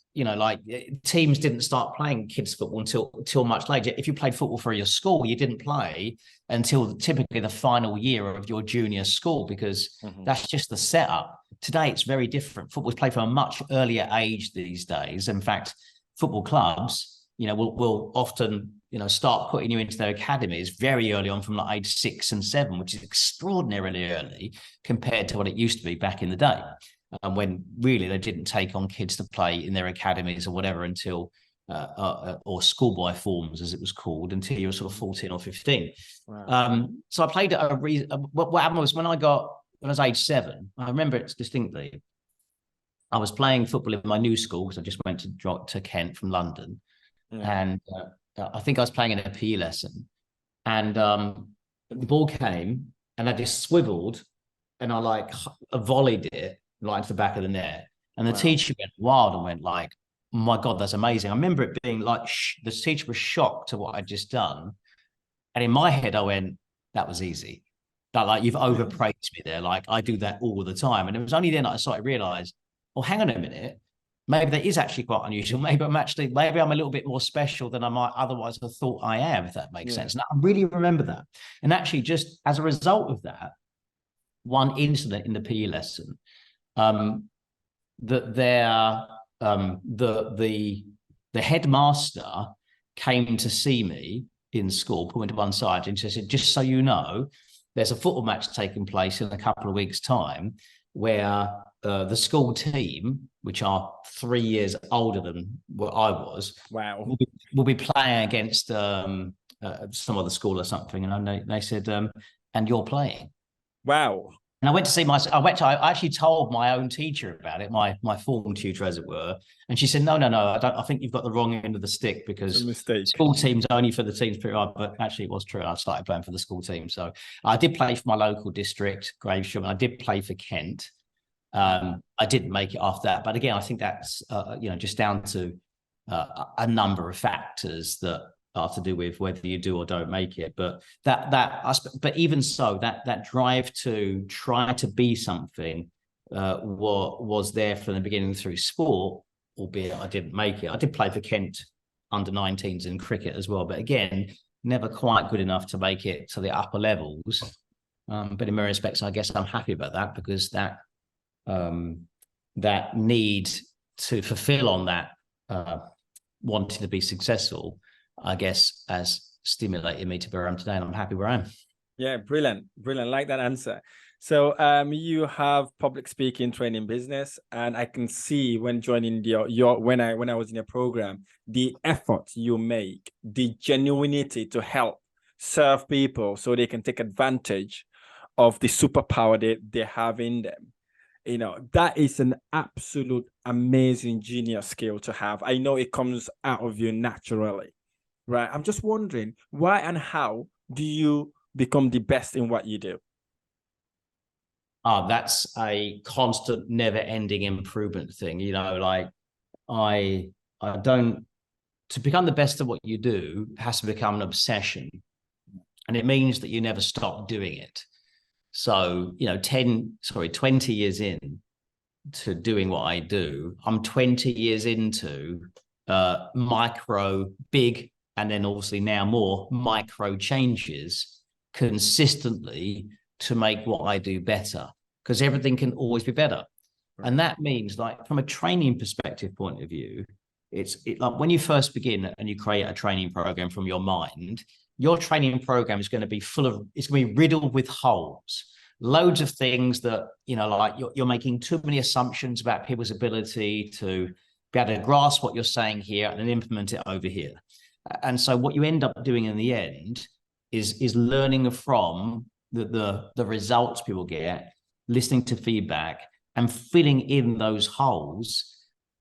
teams didn't start playing kids football until much later. If you played football for your school, you didn't play until typically the final year of your junior school, because that's just the setup. Today, it's very different. Football's played from a much earlier age these days. In fact, football clubs, will often, start putting you into their academies very early on, from like age 6 and 7, which is extraordinarily early compared to what it used to be back in the day, when really they didn't take on kids to play in their academies or whatever until or schoolboy forms, as it was called, until you were sort of 14 or 15. Wow. So I played what happened was when I was age 7, I remember it distinctly. I was playing football in my new school because I just went to Kent from London. And I think I was playing in a PE lesson, and the ball came and I just swiveled and I volleyed it right into the back of the net. And the teacher went wild and went like, "Oh my God, that's amazing." I remember it being like, the teacher was shocked to what I'd just done. And in my head, I went, "That was easy. Like you've overpraised me there. Like I do that all the time." And it was only then that I started to realize, well, hang on a minute. Maybe that is actually quite unusual. Maybe I'm a little bit more special than I might otherwise have thought I am, if that makes sense. And I really remember that. And actually, just as a result of that, one incident in the PE lesson, that the headmaster came to see me in school, put me to one side, and she said, "Just so you know, there's a football match taking place in a couple of weeks' time where the school team, which are 3 years older than what I was, will be playing against some other school or something." And they said, "And you're playing." Wow. And I went to see I actually told my own teacher about it, my form tutor, as it were. And she said, no, I think you've got the wrong end of the stick, because school teams only for the teams pretty hard. But actually it was true. I started playing for the school team. So I did play for my local district, Gravesham, and I did play for Kent. I didn't make it after that. But again, I think that's, just down to a number of factors that are to do with whether you do or don't make it. But but even so, that drive to try to be something was there from the beginning through sport, albeit I didn't make it. I did play for Kent under-19s in cricket as well, but again, never quite good enough to make it to the upper levels. But in many respects, I guess I'm happy about that, because that need to fulfill on that wanting to be successful, I guess, has stimulated me to where I am today, and I'm happy where I am. Yeah, brilliant. Like that answer. So you have public speaking training business, and I can see when joining when I was in your program, the effort you make, the genuinity to help serve people so they can take advantage of the superpower they have in them. That is an absolute amazing genius skill to have. I know it comes out of you naturally. Right. I'm just wondering, why and how do you become the best in what you do? That's a constant, never-ending improvement thing. I don't, to become the best at what you do has to become an obsession. And it means that you never stop doing it. So, 20 years in to doing what I do, I'm 20 years into big, and then obviously now more micro changes consistently to make what I do better, because everything can always be better. Right. And that means, like, from a training perspective point of view, it's like when you first begin and you create a training program from your mind, your training program is going to be it's going to be riddled with holes, loads of things that, like you're making too many assumptions about people's ability to be able to grasp what you're saying here and then implement it over here. And so what you end up doing in the end is learning from the results people get, listening to feedback and filling in those holes,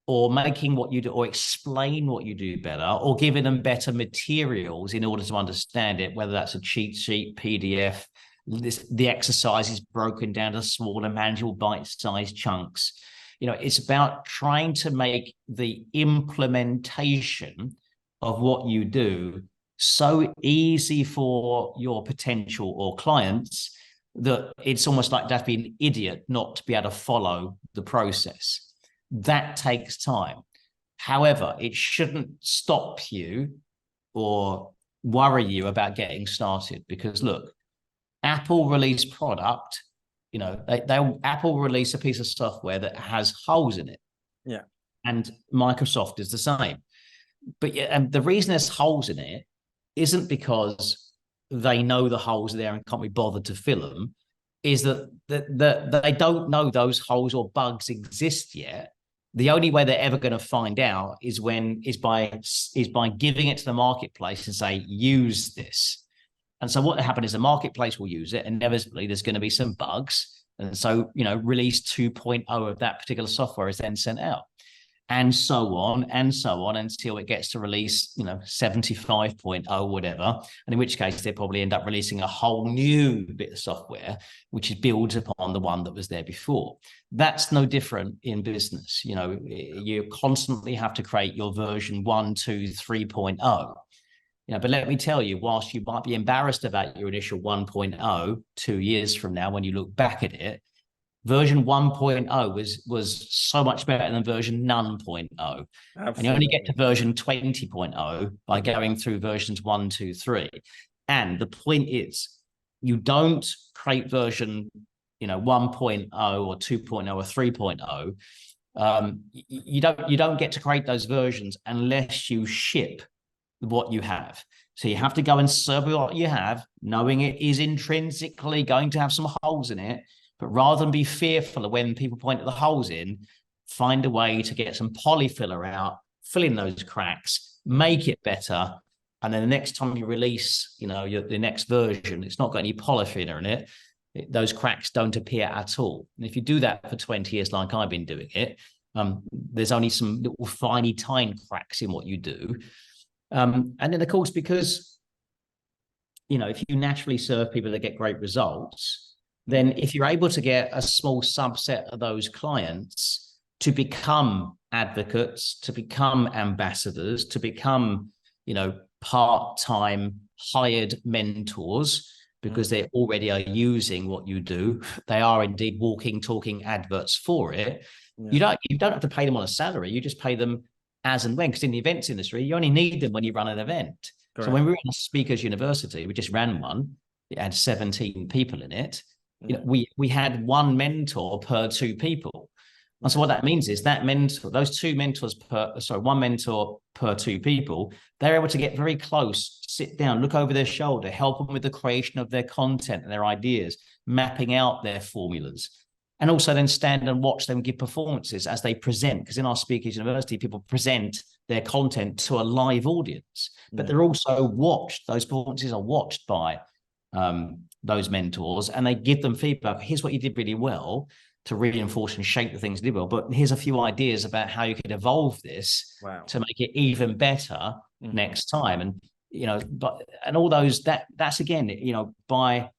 or making what you do, or explain what you do better, or giving them better materials in order to understand it, whether that's a cheat sheet, PDF, the exercise is broken down to smaller, manageable, bite-sized chunks. It's about trying to make the implementation of what you do so easy for your potential or clients that it's almost like you have to be an idiot not to be able to follow the process. That takes time. However, it shouldn't stop you or worry you about getting started, because look, Apple release product, Apple release a piece of software that has holes in it. Yeah. And Microsoft is the same. But and the reason there's holes in it isn't because they know the holes there and can't be bothered to fill them, is that they don't know those holes or bugs exist yet. The only way they're ever going to find out is by giving it to the marketplace and say, use this. And so what will happen is the marketplace will use it, and inevitably there's going to be some bugs. And so, release 2.0 of that particular software is then sent out. And so on until it gets to release, 75.0, whatever. And in which case they probably end up releasing a whole new bit of software, which builds upon the one that was there before. That's no different in business. You constantly have to create your version 1, 2, 3.0. But let me tell you, whilst you might be embarrassed about your initial 1.0 2 years from now, when you look back at it, version 1.0 was so much better than version none 0.0. And you only get to version 20.0 by going through versions 1, 2, 3. And the point is, you don't create version 1.0 or 2.0 or 3.0. You don't get to create those versions unless you ship what you have. So you have to go and serve what you have, knowing it is intrinsically going to have some holes in it. But rather than be fearful of when people point at the holes in, find a way to get some polyfiller out, fill in those cracks, make it better. And then the next time you release, the next version, it's not got any polyfiller in it. Those cracks don't appear at all. And if you do that for 20 years, like I've been doing it, there's only some little tiny cracks in what you do. And then, of course, because, if you naturally serve people that get great results, then if you're able to get a small subset of those clients to become advocates, to become ambassadors, to become, part-time hired mentors, because they already are using what you do, they are indeed walking, talking adverts for it. Yeah. You don't have to pay them on a salary. You just pay them as and when, because in the events industry, you only need them when you run an event. Correct. So when we were in a speakers university, we just ran one. It had 17 people in it. We had one mentor per 2 people. And so what that means is that one mentor per 2 people, they're able to get very close, sit down, look over their shoulder, help them with the creation of their content and their ideas, mapping out their formulas, and also then stand and watch them give performances as they present. Because in our speakers university, people present their content to a live audience, but they're also watched. Those performances are watched by those mentors, and they give them feedback. Here's what you did really well, to reinforce and shape the things you did well. But here's a few ideas about how you could evolve this to make it even better next time. And, and all those, that's again, by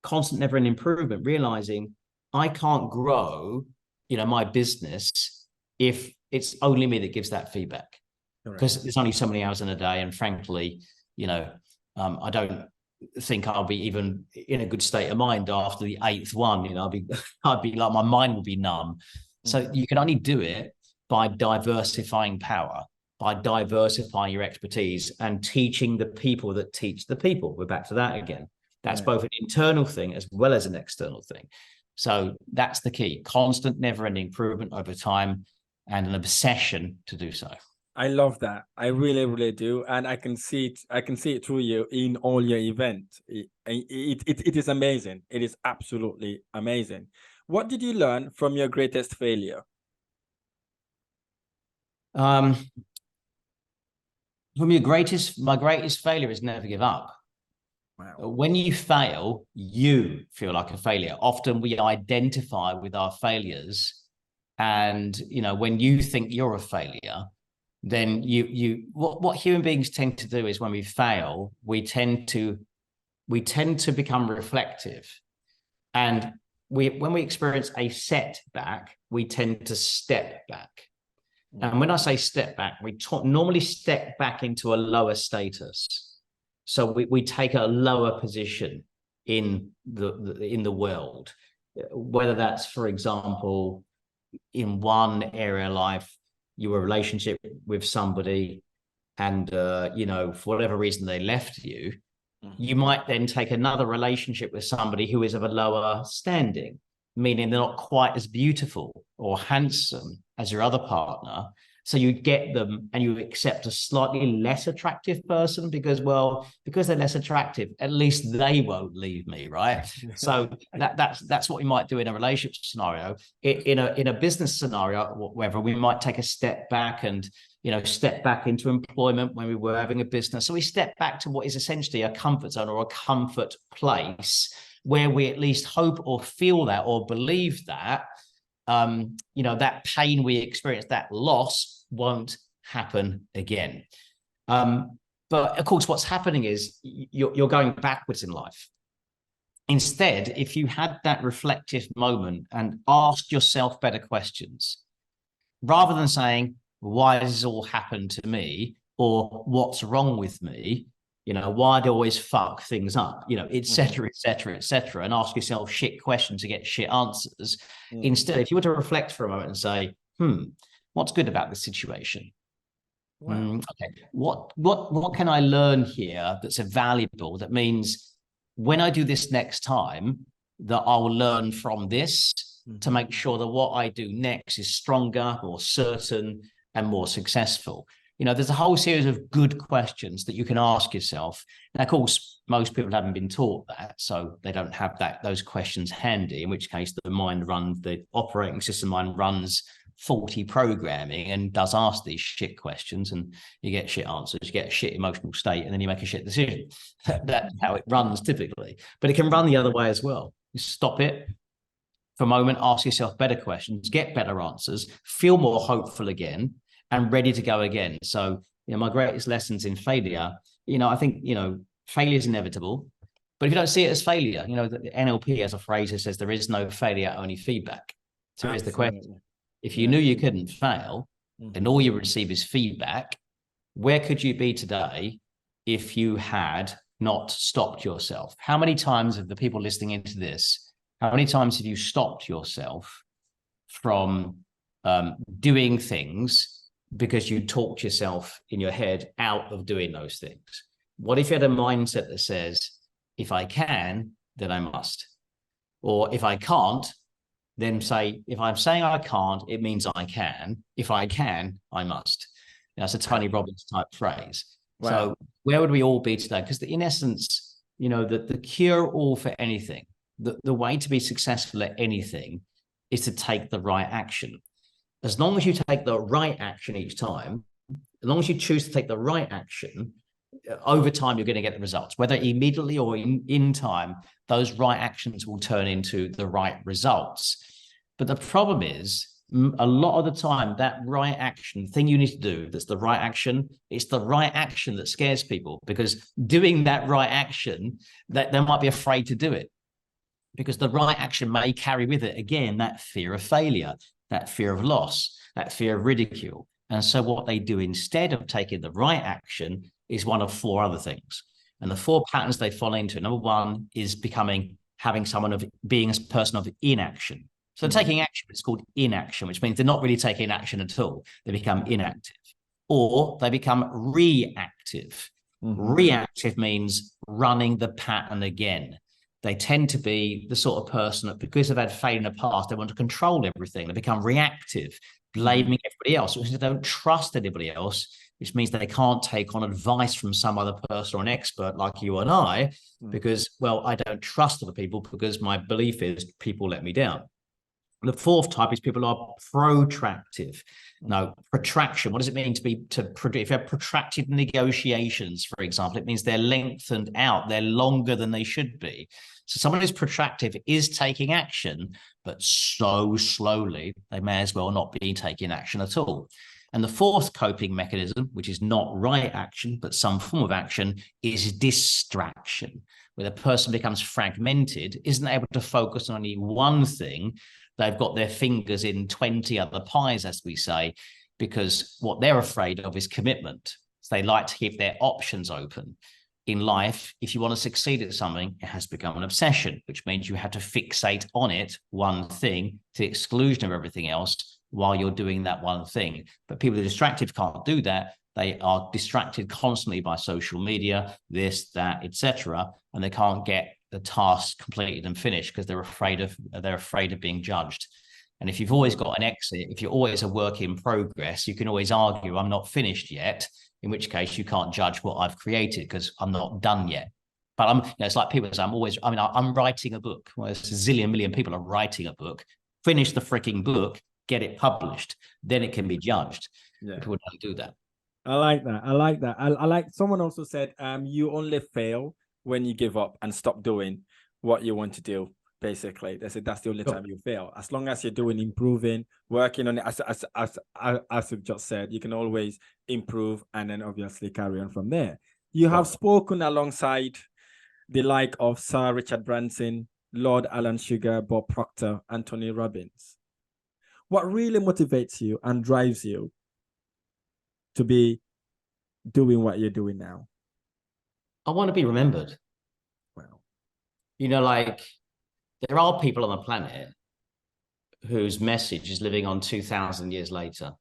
constant never ending improvement, realizing I can't grow, my business if it's only me that gives that feedback, because there's only so many hours in a day. And frankly, I don't think I'll be even in a good state of mind after the 8th one. I'd be like, my mind will be numb. So you can only do it by diversifying power, by diversifying your expertise and teaching the people that teach the people. We're back to that again. That's both an internal thing as well as an external thing. So that's the key: constant, never-ending improvement over time, and an obsession to do so. I love that. I really, really do. And I can see it. I can see it through you in all your events. It is amazing. It is absolutely amazing. What did you learn from your greatest failure? My greatest failure is never give up. Wow. When you fail, you feel like a failure. Often we identify with our failures. And, when you think you're a failure, then what human beings tend to do is when we fail, we tend to become reflective. And when we experience a setback, we tend to step back. And when I say step back, we normally step back into a lower status. So we take a lower position in the world, whether that's, for example, in one area of life, your relationship with somebody, and for whatever reason they left you, you might then take another relationship with somebody who is of a lower standing, meaning they're not quite as beautiful or handsome as your other partner, So you get them and you accept a slightly less attractive person because they're less attractive, at least they won't leave me, right? So that's what we might do in a relationship scenario. In a business scenario, whether we might take a step back and step back into employment when we were having a business. So we step back to what is essentially a comfort zone or a comfort place where we at least hope or feel that or believe that that pain we experience, that loss, won't happen again. But of course, what's happening is you're going backwards in life. Instead, if you had that reflective moment and asked yourself better questions, rather than saying, why does this all happen to me? Or what's wrong with me? Why do I always fuck things up? Et cetera, et cetera, et cetera, and ask yourself shit questions to get shit answers. Instead, if you were to reflect for a moment and say, what's good about this situation? Wow. Okay, what can I learn here that's valuable? That means when I do this next time, that I'll learn from this to make sure that what I do next is stronger, more certain, and more successful. There's a whole series of good questions that you can ask yourself. And of course, most people haven't been taught that, so they don't have those questions handy, in which case the operating system mind runs faulty programming and does ask these shit questions, and you get shit answers, you get a shit emotional state, and then you make a shit decision. That's how it runs typically. But it can run the other way as well. You stop it for a moment, ask yourself better questions, get better answers, feel more hopeful again, and ready to go again. So, my greatest lessons in failure, I think, failure is inevitable, but if you don't see it as failure, the NLP has a phrase that says there is no failure, only feedback. So here's the question. If you knew you couldn't fail and all you receive is feedback, where could you be today if you had not stopped yourself? How many times have the people listening into this, how many times have you stopped yourself from doing things because you talked yourself in your head out of doing those things? What if you had a mindset that says, if I can, then I must? Or if I can't, then say, if I'm saying I can't, it means I can. If I can, I must. That's a Tony Robbins type phrase. Wow. So where would we all be today? Because in essence, the cure all for anything, the way to be successful at anything is to take the right action. As long as you take the right action each time, as long as you choose to take the right action, over time, you're going to get the results, whether immediately or in time, those right actions will turn into the right results. But the problem is, a lot of the time, that right action, thing you need to do, that's the right action, it's the right action that scares people, because doing that right action, that they might be afraid to do it, because the right action may carry with it, again, that fear of failure, that fear of loss, that fear of ridicule. And so what they do instead of taking the right action is one of four other things. And the four patterns they fall into, number one is being a person of inaction. So taking action, it's called inaction, which means they're not really taking action at all. They become inactive, or they become reactive. Reactive means running the pattern again. They tend to be the sort of person that, because they've had failure in the past, they want to control everything. They become reactive, blaming everybody else, which they don't trust anybody else, which means they can't take on advice from some other person or an expert like you and I, because, I don't trust other people because my belief is people let me down. The fourth type is people who are protractive. No, protraction. What does it mean if you have protracted negotiations, for example, it means they're lengthened out. They're longer than they should be. So someone who's protractive is taking action, but so slowly, they may as well not be taking action at all. And the fourth coping mechanism, which is not right action, but some form of action, is distraction, where the person becomes fragmented, isn't able to focus on only one thing. They've got their fingers in 20 other pies, as we say, because what they're afraid of is commitment. So they like to keep their options open. In life, if you want to succeed at something, it has become an obsession, which means you have to fixate on it, one thing, to the exclusion of everything else while you're doing that one thing. But people who are distracted can't do that. They are distracted constantly by social media, this, that, etc., and they can't get the task completed and finished because they're afraid of being judged. And if you've always got an exit, if you're always a work in progress, you can always argue, I'm not finished yet, in which case you can't judge what I've created because I'm not done yet. But it's like people say, I'm writing a book. Well, there's a zillion million people are writing a book. Finish the freaking book, get it published. Then it can be judged. Yeah. People don't do that. I like that. I like someone also said, you only fail when you give up and stop doing what you want to do. Basically, they said that's the only time you fail. As long as you're doing, improving, working on it, as you've just said, you can always improve and then obviously carry on from there. You have spoken alongside the like of Sir Richard Branson, Lord Alan Sugar, Bob Proctor, and Tony Robbins. What really motivates you and drives you to be doing what you're doing now? I want to be remembered. Wow. Like, there are people on the planet whose message is living on 2,000 years later.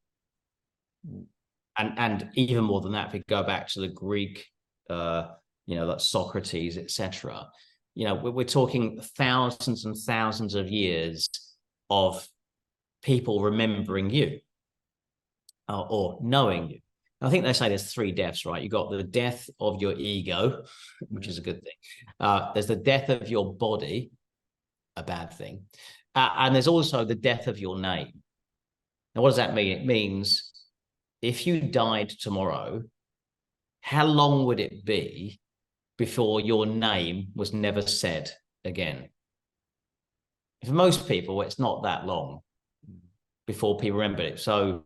And even more than that, if we go back to the Greek, like Socrates, etc., we're talking thousands and thousands of years of people remembering you or knowing you. I think they say there's 3 deaths, right? You've got the death of your ego, which is a good thing. There's the death of your body, a bad thing. And there's also the death of your name. Now, what does that mean? It means if you died tomorrow, how long would it be before your name was never said again? For most people, it's not that long before people remember it. So,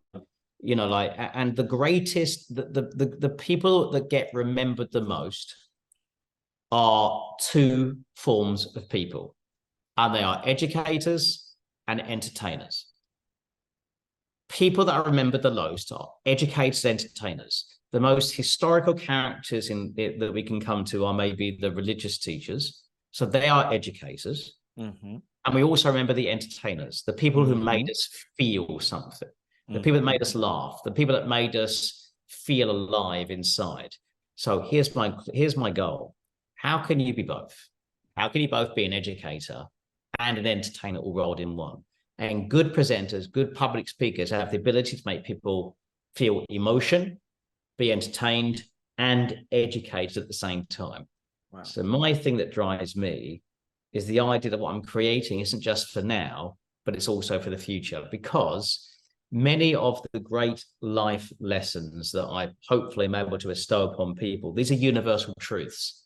and the greatest, the people that get remembered the most are 2 forms of people. And they are educators and entertainers. People that are remembered the most are educators and entertainers. The most historical characters that we can come to are maybe the religious teachers. So they are educators. Mm-hmm. And we also remember the entertainers, the people who made us feel something, the people that made us laugh, the people that made us feel alive inside. So here's my goal. How can you be both? How can you both be an educator and an entertainer all rolled in one? And good presenters, good public speakers have the ability to make people feel emotion, be entertained, and educated at the same time. Wow. So my thing that drives me is the idea that what I'm creating isn't just for now, but it's also for the future, because many of the great life lessons that I hopefully am able to bestow upon people, these are universal truths.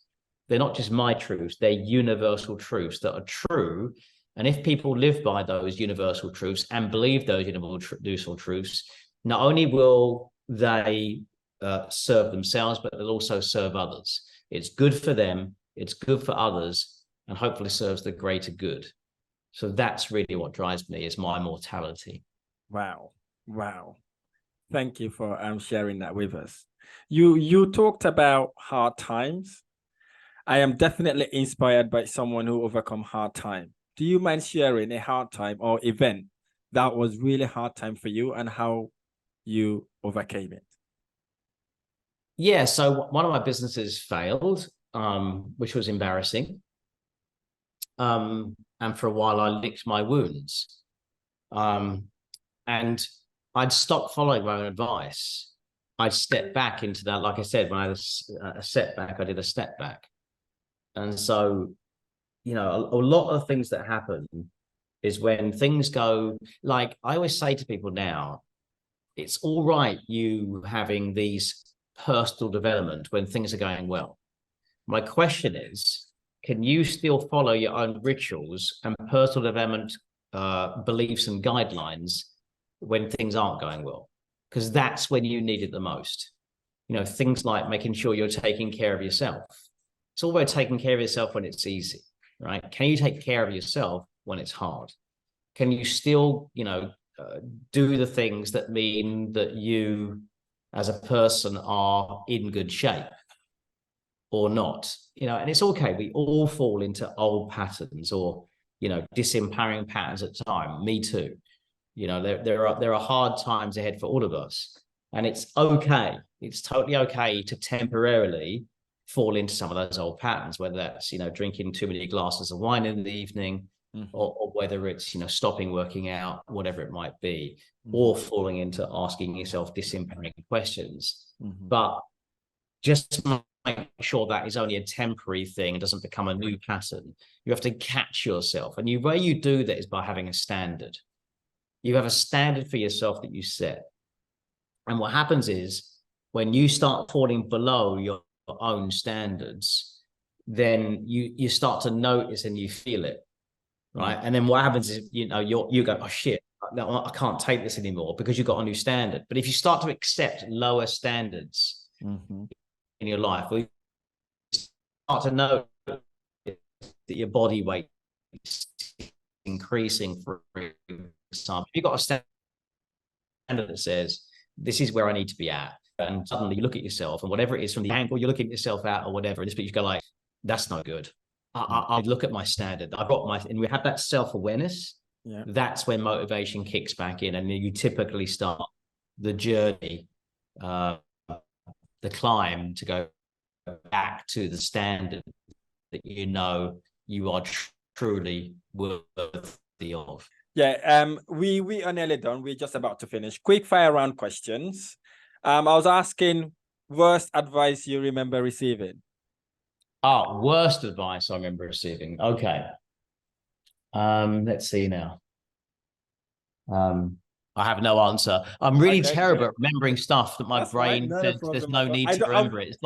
They're not just my truths, they're universal truths that are true. And if people live by those universal truths and believe those universal truths, not only will they serve themselves, but they'll also serve others. It's good for them, it's good for others, and hopefully serves the greater good. So that's really what drives me, is my mortality. Wow. Thank you for sharing that with us. You talked about hard times. I am definitely inspired by someone who overcome hard time. Do you mind sharing a hard time or event that was really hard time for you and how you overcame it? Yeah, so one of my businesses failed, which was embarrassing. And for a while I licked my wounds. And I'd stopped following my own advice. I'd stepped back into that. Like I said, when I had a setback, I did a step back. And so, a lot of things that happen is when things go, like I always say to people now, it's all right you having these personal development when things are going well. My question is, can you still follow your own rituals and personal development beliefs and guidelines when things aren't going well? Because that's when you need it the most. Things like making sure you're taking care of yourself. It's all about taking care of yourself when it's easy, right? Can you take care of yourself when it's hard? Can you still, do the things that mean that you as a person are in good shape or not? And it's okay. We all fall into old patterns or, disempowering patterns at time. Me too. There are hard times ahead for all of us. And it's okay. It's totally okay to temporarily fall into some of those old patterns, whether that's, drinking too many glasses of wine in the evening, or whether it's, stopping working out, whatever it might be, or falling into asking yourself disempowering questions. But just make sure that is only a temporary thing and doesn't become a new pattern. You have to catch yourself. And the way you do that is by having a standard. You have a standard for yourself that you set. And what happens is when you start falling below your own standards, then you start to notice and you feel it, right? And then what happens is, you go, oh shit, no, I can't take this anymore, because you've got a new standard. But if you start to accept lower standards in your life, or you start to know that your body weight is increasing, for example, you've got a standard that says, this is where I need to be at. And suddenly you look at yourself, and whatever it is, from the angle you're looking at yourself at or whatever it is, but you go like, that's no good. I look at my standard. I've got and we have that self-awareness. Yeah. That's when motivation kicks back in, and you typically start the journey, the climb to go back to the standard that you are truly worthy of. Yeah, we are nearly done. We're just about to finish. Quick fire round questions. I was asking, worst advice you remember receiving? Oh, worst advice I remember receiving. Okay. Let's see now. I have no answer. I'm really terrible at remembering stuff that my brain says there's no need to remember it.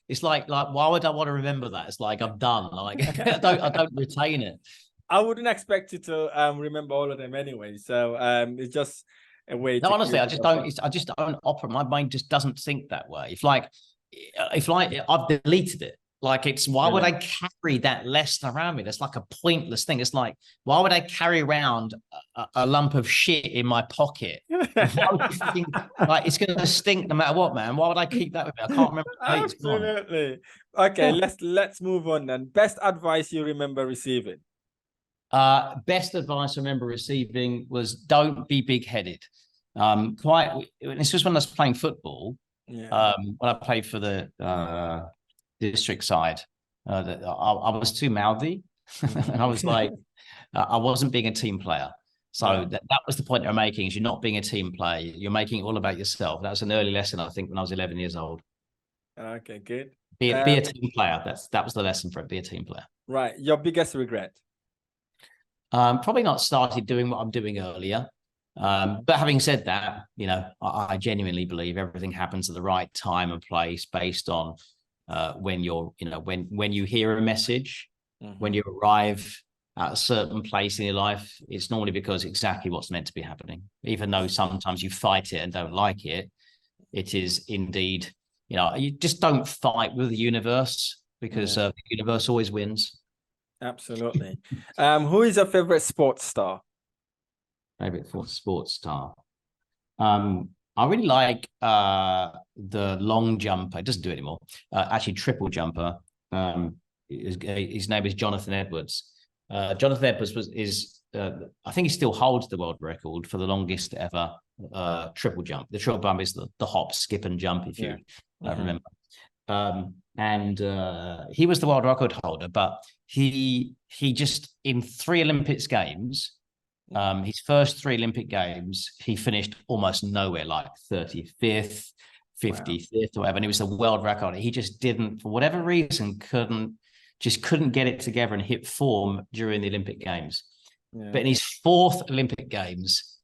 It's like why would I want to remember that? It's like I'm done. Like I don't retain it. I wouldn't expect you to remember all of them anyway. So it's just a way. No, honestly, I just don't operate. My mind just doesn't think that way. If I've deleted it. Like why would I carry that lesson around me? That's like a pointless thing. It's like, why would I carry around a lump of shit in my pocket? Like it's going to stink no matter what, man. Why would I keep that with me? I can't remember. Absolutely. Okay, let's move on then. Best advice you remember receiving? Best advice I remember receiving was don't be big-headed. This was when I was playing football. Yeah. When I played for the district side, I was too mouthy, and I was like, I wasn't being a team player. So that was the point they're making, is you're not being a team player. You're making it all about yourself. That was an early lesson, I think, when I was 11 years old. Okay, good. Be a team player. That was the lesson for it. Be a team player. Right. Your biggest regret? Probably not started doing what I'm doing earlier. But having said that, I genuinely believe everything happens at the right time and place based on when you hear a message, when you arrive at a certain place in your life, it's normally because exactly what's meant to be happening. Even though sometimes you fight it and don't like it, it is indeed, you just don't fight with the universe, because the universe always wins. Absolutely. Who is your favorite sports star? Favorite sports star? I really like the long jumper. It doesn't do it anymore. Actually, triple jumper. His name is Jonathan Edwards. Jonathan Edwards I think he still holds the world record for the longest ever triple jump. The triple jump is the hop, skip, and jump, if you remember. And he was the world record holder, but he just, in 3 Olympics games, his first 3 Olympic games, he finished almost nowhere, like 35th, 55th, or whatever. And it was the world record. He just didn't, for whatever reason, couldn't get it together and hit form during the Olympic Games. Yeah. But in his 4th Olympic Games,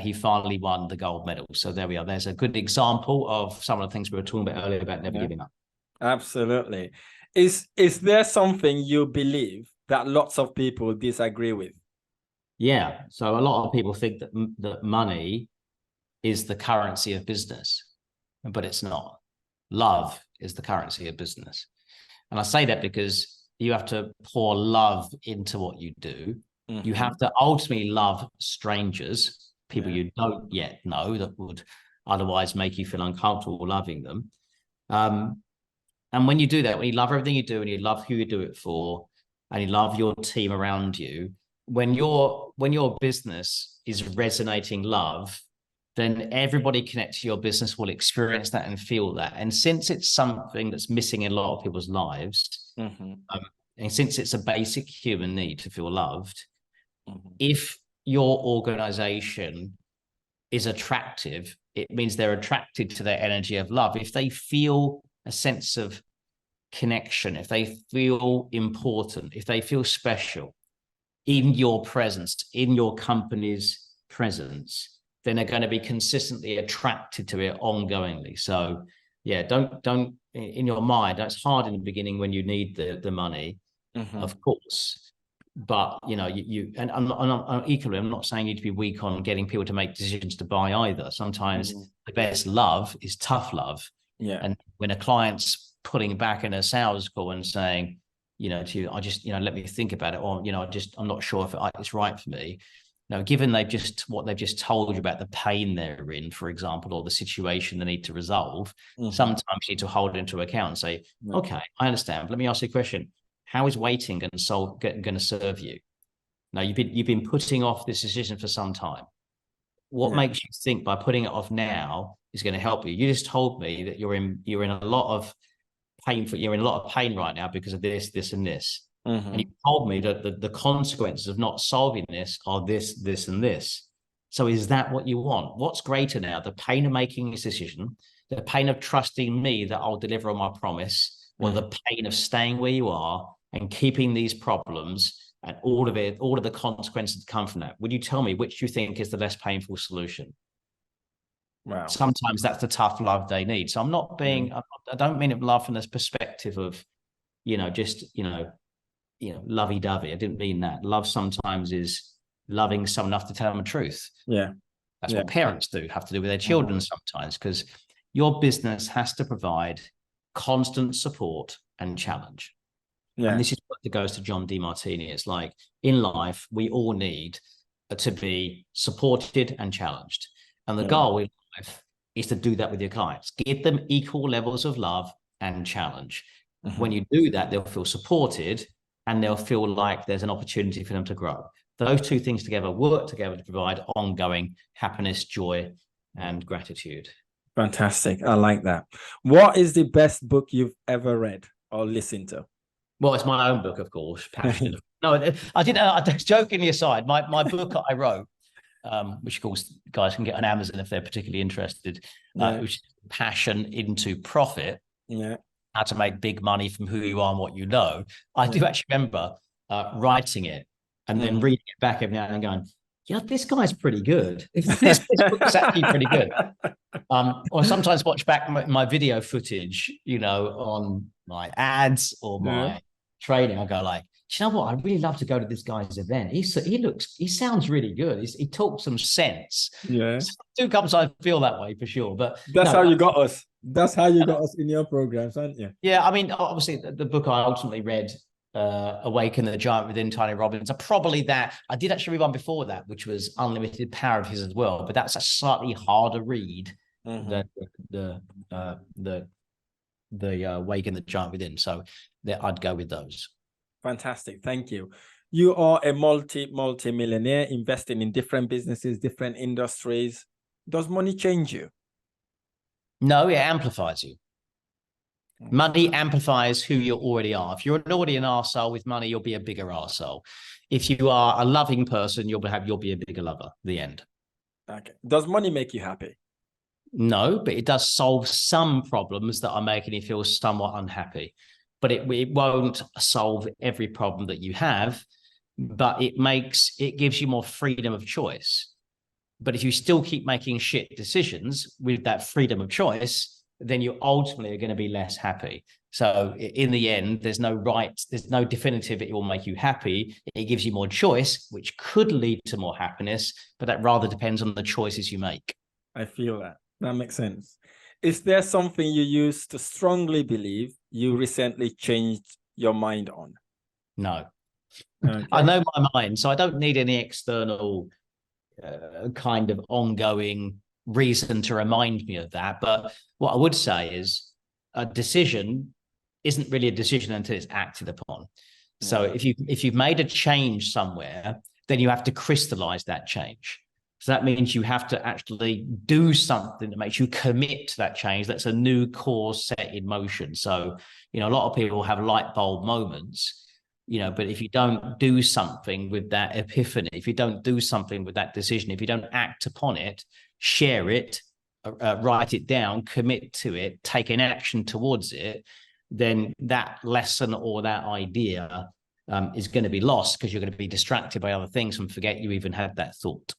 he finally won the gold medal. So there we are. There's a good example of some of the things we were talking about earlier about never giving up. Absolutely. Is there something you believe that lots of people disagree with? Yeah. So a lot of people think that money is the currency of business, but it's not. Love is the currency of business. And I say that because you have to pour love into what you do. Mm-hmm. You have to ultimately love strangers, people you don't yet know, that would otherwise make you feel uncomfortable loving them. And when you do that, when you love everything you do and you love who you do it for, and you love your team around you, when your business is resonating love, then everybody connected to your business will experience that and feel that. And since it's something that's missing in a lot of people's lives, and since it's a basic human need to feel loved, If your organization is attractive, it means they're attracted to their energy of love. If they feel a sense of connection, if they feel important, if they feel special in your presence, in your company's presence, then they're going to be consistently attracted to it ongoingly. So yeah, don't in your mind, that's hard in the beginning when you need the money, of course. But you know, and I'm equally, I'm not saying you need to be weak on getting people to make decisions to buy either. Sometimes the best love is tough love. Yeah. And when a client's putting back in a sales call and saying, you know, to you, I just, you know, let me think about it, or, you know, I'm not sure if it's right for me. Now, given what they've just told you about the pain they're in, for example, or the situation they need to resolve, sometimes you need to hold it into account and say, okay, I understand. But let me ask you a question. How is waiting going to serve you? Now, you've been putting off this decision for some time. What makes you think by putting it off now is going to help you? You just told me that you're in a lot of pain right now because of this, and this. And you told me that the consequences of not solving this are this, and this. So is that what you want? What's greater now? The pain of making this decision, the pain of trusting me that I'll deliver on my promise, or the pain of staying where you are and keeping these problems and all of the consequences that come from that? Would you tell me which you think is the less painful solution? Wow. Sometimes that's the tough love they need. So I'm not being, I don't mean it love from this perspective of, you know, just, you know, lovey-dovey. I didn't mean that. Love sometimes is loving someone enough to tell them the truth. Yeah. That's what parents have to do with their children sometimes, because your business has to provide constant support and challenge. And this is what goes to John DeMartini. It's like, in life, we all need to be supported and challenged. And the goal in life is to do that with your clients. Give them equal levels of love and challenge. When you do that, they'll feel supported and they'll feel like there's an opportunity for them to grow. Those two things together work together to provide ongoing happiness, joy, and gratitude. Fantastic. I like that. What is the best book you've ever read or listened to? Well, it's my own book, of course, Passion. No, I didn't, jokingly aside, my book I wrote, which of course guys can get on Amazon if they're particularly interested, which is Passion into Profit. Yeah. How to make big money from who you are and what you know. I do actually remember writing it and then reading it back every now and then going, yeah, this guy's pretty good. This book is actually pretty good. Or sometimes watch back my video footage, you know, on my ads or my training. I go like, do you know what? I'd really love to go to this guy's event. He sounds really good. He talks some sense. Yeah. So two comes I feel that way for sure. But that's how you got us. That's how you got us in your programs, aren't you? Yeah. I mean, obviously the book I ultimately read, Awaken the Giant Within, Tony Robbins, probably that. I did actually read one before that, which was Unlimited Power of his as well. But that's a slightly harder read than the Awaken the Giant Within. So I'd go with those. Fantastic. Thank you. You are a multi-millionaire investing in different businesses, different industries. Does money change you? No, it amplifies you. Money amplifies who you already are. If you're already an arsehole with money, you'll be a bigger arsehole. If you are a loving person, you'll be a bigger lover. The end. Okay. Does money make you happy? No, but it does solve some problems that are making you feel somewhat unhappy. But it won't solve every problem that you have, but it gives you more freedom of choice. But if you still keep making shit decisions with that freedom of choice, then you ultimately are going to be less happy. So in the end, there's no definitive it will make you happy. It gives you more choice, which could lead to more happiness, but that rather depends on the choices you make. I feel that. That makes sense. Is there something you used to strongly believe you recently changed your mind on? No. Okay. I know my mind, so I don't need any external kind of ongoing reason to remind me of that. But what I would say is a decision isn't really a decision until it's acted upon. So if you've made a change somewhere, then you have to crystallize that change. So that means you have to actually do something that makes you commit to that change. That's a new cause set in motion. So, you know, a lot of people have light bulb moments. but if you don't do something with that epiphany, if you don't do something with that decision, if you don't act upon it, share it, write it down, commit to it, take an action towards it, then that lesson or that idea is going to be lost because you're going to be distracted by other things and forget you even had that thought.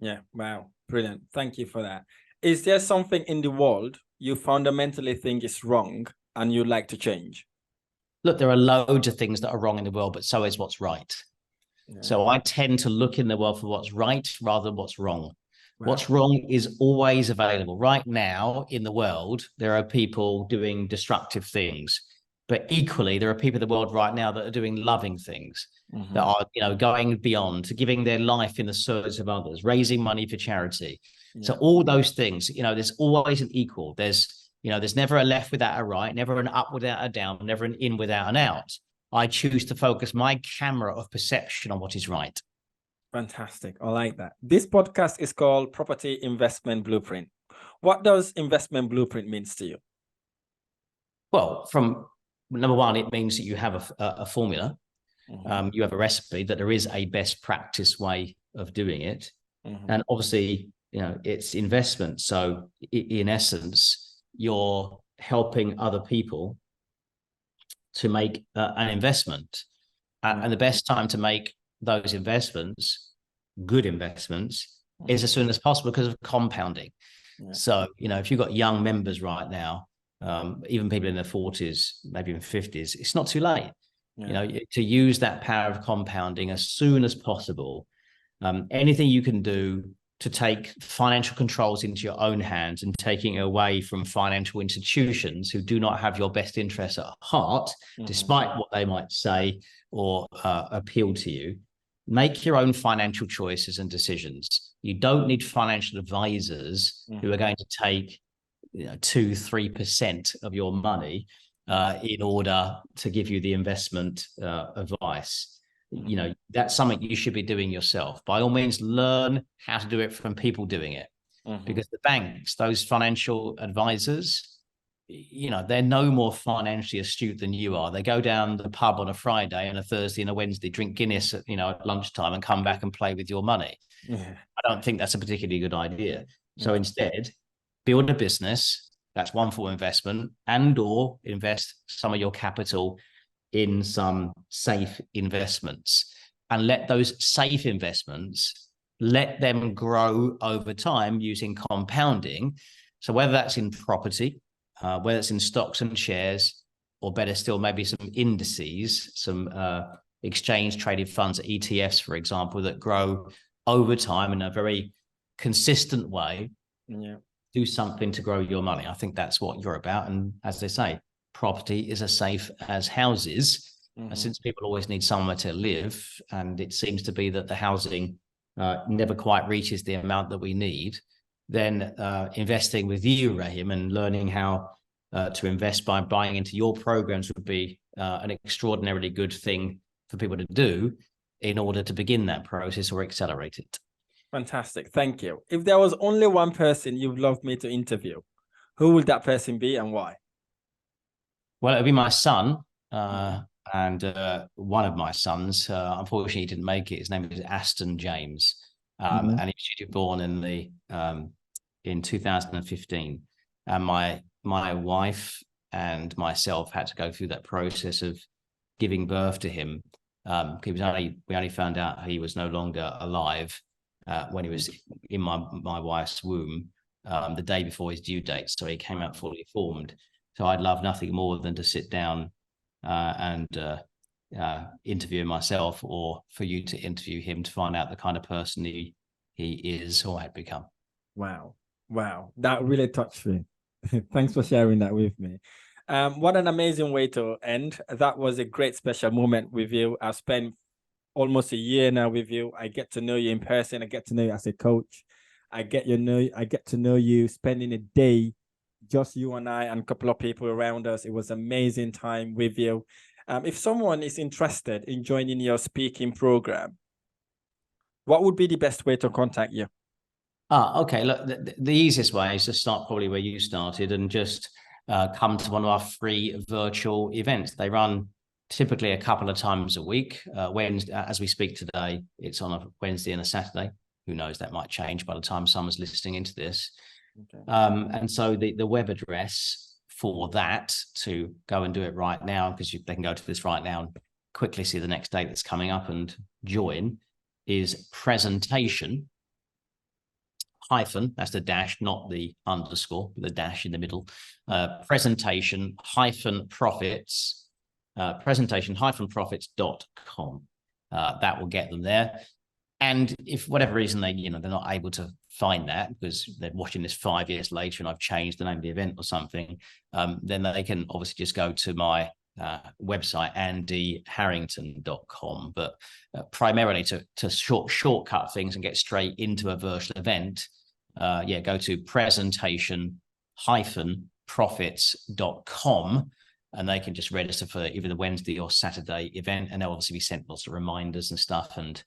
Yeah. Wow. Brilliant. Thank you for that. Is there something in the world you fundamentally think is wrong and you'd like to change? Look, there are loads of things that are wrong in the world, but so is what's right. Yeah. So I tend to look in the world for what's right rather than what's wrong. Wow. What's wrong is always available. Right now in the world, there are people doing destructive things, but equally there are people in the world right now that are doing loving things, that are, going beyond, giving their life in the service of others, raising money for charity. Yeah. So all those things, there's always an equal. There's never a left without a right, never an up without a down, never an in without an out. I choose to focus my camera of perception on what is right. Fantastic. I like that. This podcast is called Property Investment Blueprint. What does investment blueprint means to you? Well, from number one, it means that you have a formula. You have a recipe, that there is a best practice way of doing it. And obviously, it's investment. So in essence, you're helping other people to make an investment. And the best time to make those investments, good investments, is as soon as possible because of compounding. Yeah. So, if you've got young members right now, even people in their 40s, maybe even 50s, it's not too late, to use that power of compounding as soon as possible. Anything you can do to take financial controls into your own hands and taking away from financial institutions who do not have your best interests at heart, despite what they might say or appeal to you. Make your own financial choices and decisions. You don't need financial advisors who are going to take 2-3% of your money in order to give you the investment advice. That's something you should be doing yourself. By all means, learn how to do it from people doing it, because the banks, those financial advisors, they're no more financially astute than you are. They go down the pub on a Friday and a Thursday and a Wednesday, drink Guinness at, at lunchtime and come back and play with your money. I don't think that's a particularly good idea. So instead, build a business. That's one form of investment, and or invest some of your capital in some safe investments, and let those safe investments, let them grow over time using compounding. So whether that's in property, whether it's in stocks and shares, or better still, maybe some indices, some exchange traded funds, ETFs, for example, that grow over time in a very consistent way. Do something to grow your money. I think that's what you're about. And as they say, property is as safe as houses, since people always need somewhere to live. And it seems to be that the housing never quite reaches the amount that we need. Then investing with you, Rahim, and learning how to invest by buying into your programs would be an extraordinarily good thing for people to do in order to begin that process or accelerate it. Fantastic. Thank you. If there was only one person you'd love me to interview, who would that person be and why? Well, it'd be my son, and one of my sons, unfortunately, he didn't make it. His name is Aston James, and he was born in 2015. And my wife and myself had to go through that process of giving birth to him. We only found out he was no longer alive when he was in my wife's womb the day before his due date. So he came out fully formed. So I'd love nothing more than to sit down and interview him myself, or for you to interview him to find out the kind of person he is or had become. Wow. That really touched me. Thanks for sharing that with me. What an amazing way to end. That was a great special moment with you. I've spent almost a year now with you. I get to know you in person. I get to know you as a coach. I get to know you spending a day, just you and I and a couple of people around us. It was an amazing time with you. If someone is interested in joining your speaking program, what would be the best way to contact you? Okay. Look, the easiest way is to start probably where you started and just come to one of our free virtual events. They run typically a couple of times a week. Wednesday, as we speak today, it's on a Wednesday and a Saturday. Who knows, that might change by the time someone's listening into this. Okay. And so the web address for that, to go and do it right now, because they can go to this right now and quickly see the next date that's coming up and join, is presentation hyphen, that's the dash, not the underscore, the dash in the middle, presentation hyphen profits, presentation hyphen profits.com. That will get them there. And if for whatever reason they're not able to find that because they're watching this 5 years later and I've changed the name of the event or something, then they can obviously just go to my website, andyharrington.com. But primarily to shortcut things and get straight into a virtual event, go to presentation-profits.com, and they can just register for either the Wednesday or Saturday event, and they'll obviously be sent lots of reminders and stuff, and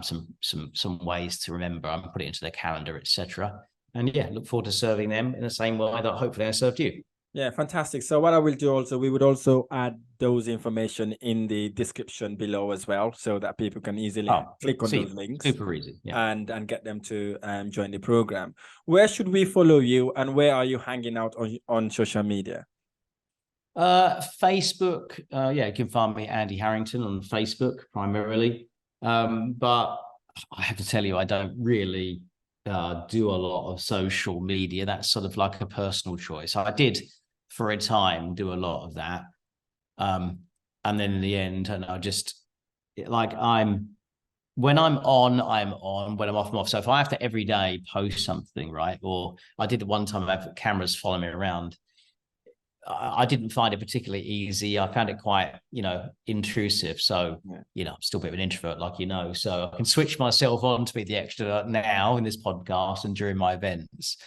some ways to remember and put it into their calendar, etc. And look forward to serving them in the same way that hopefully I served you. Yeah, fantastic. So what I will do also, we would also add those information in the description below as well, so that people can easily click on those links. Super easy. Yeah. And get them to join the program. Where should we follow you, and where are you hanging out on social media? Facebook. You can find me, Andy Harrington, on Facebook primarily. But I have to tell you, I don't really do a lot of social media. That's sort of like a personal choice. I did for a time do a lot of that. And then in the end, and I just when I'm on, I'm on. When I'm off, I'm off. So if I have to every day post something, right? Or I did one time, I have cameras following me around. I didn't find it particularly easy. I found it quite, intrusive. So, I'm still a bit of an introvert, like so I can switch myself on to be the extrovert now in this podcast and during my events.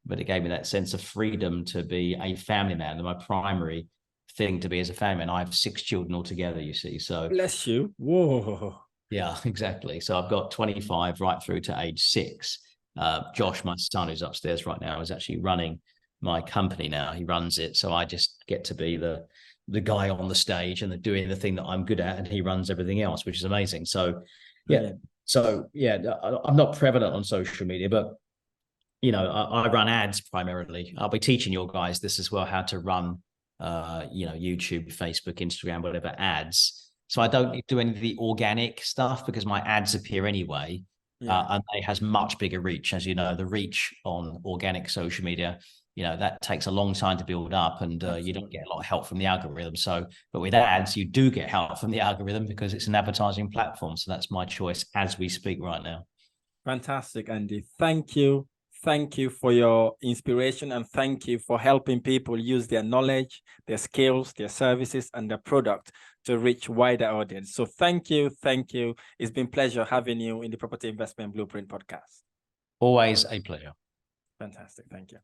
But it gave me that sense of freedom to be a family man. And my primary thing to be as a family man, I have 6 children altogether, you see. So bless you. Whoa. Yeah, exactly. So I've got 25 right through to age 6. Josh, my son, who's upstairs right now, is actually running my company now. He runs it, so I just get to be the guy on the stage and doing the thing that I'm good at, and he runs everything else, which is amazing. So I'm not prevalent on social media, but I run ads primarily. I'll be teaching your guys this as well, how to run YouTube, Facebook, Instagram, whatever ads. So I don't do any of the organic stuff because my ads appear anyway. And it has much bigger reach. As you know, the reach on organic social media, that takes a long time to build up, and you don't get a lot of help from the algorithm. But with ads, you do get help from the algorithm because it's an advertising platform. So that's my choice as we speak right now. Fantastic, Andy. Thank you. Thank you for your inspiration, and thank you for helping people use their knowledge, their skills, their services, and their product to reach wider audience. So thank you. Thank you. It's been a pleasure having you in the Property Investment Blueprint podcast. Always a pleasure. Fantastic. Thank you.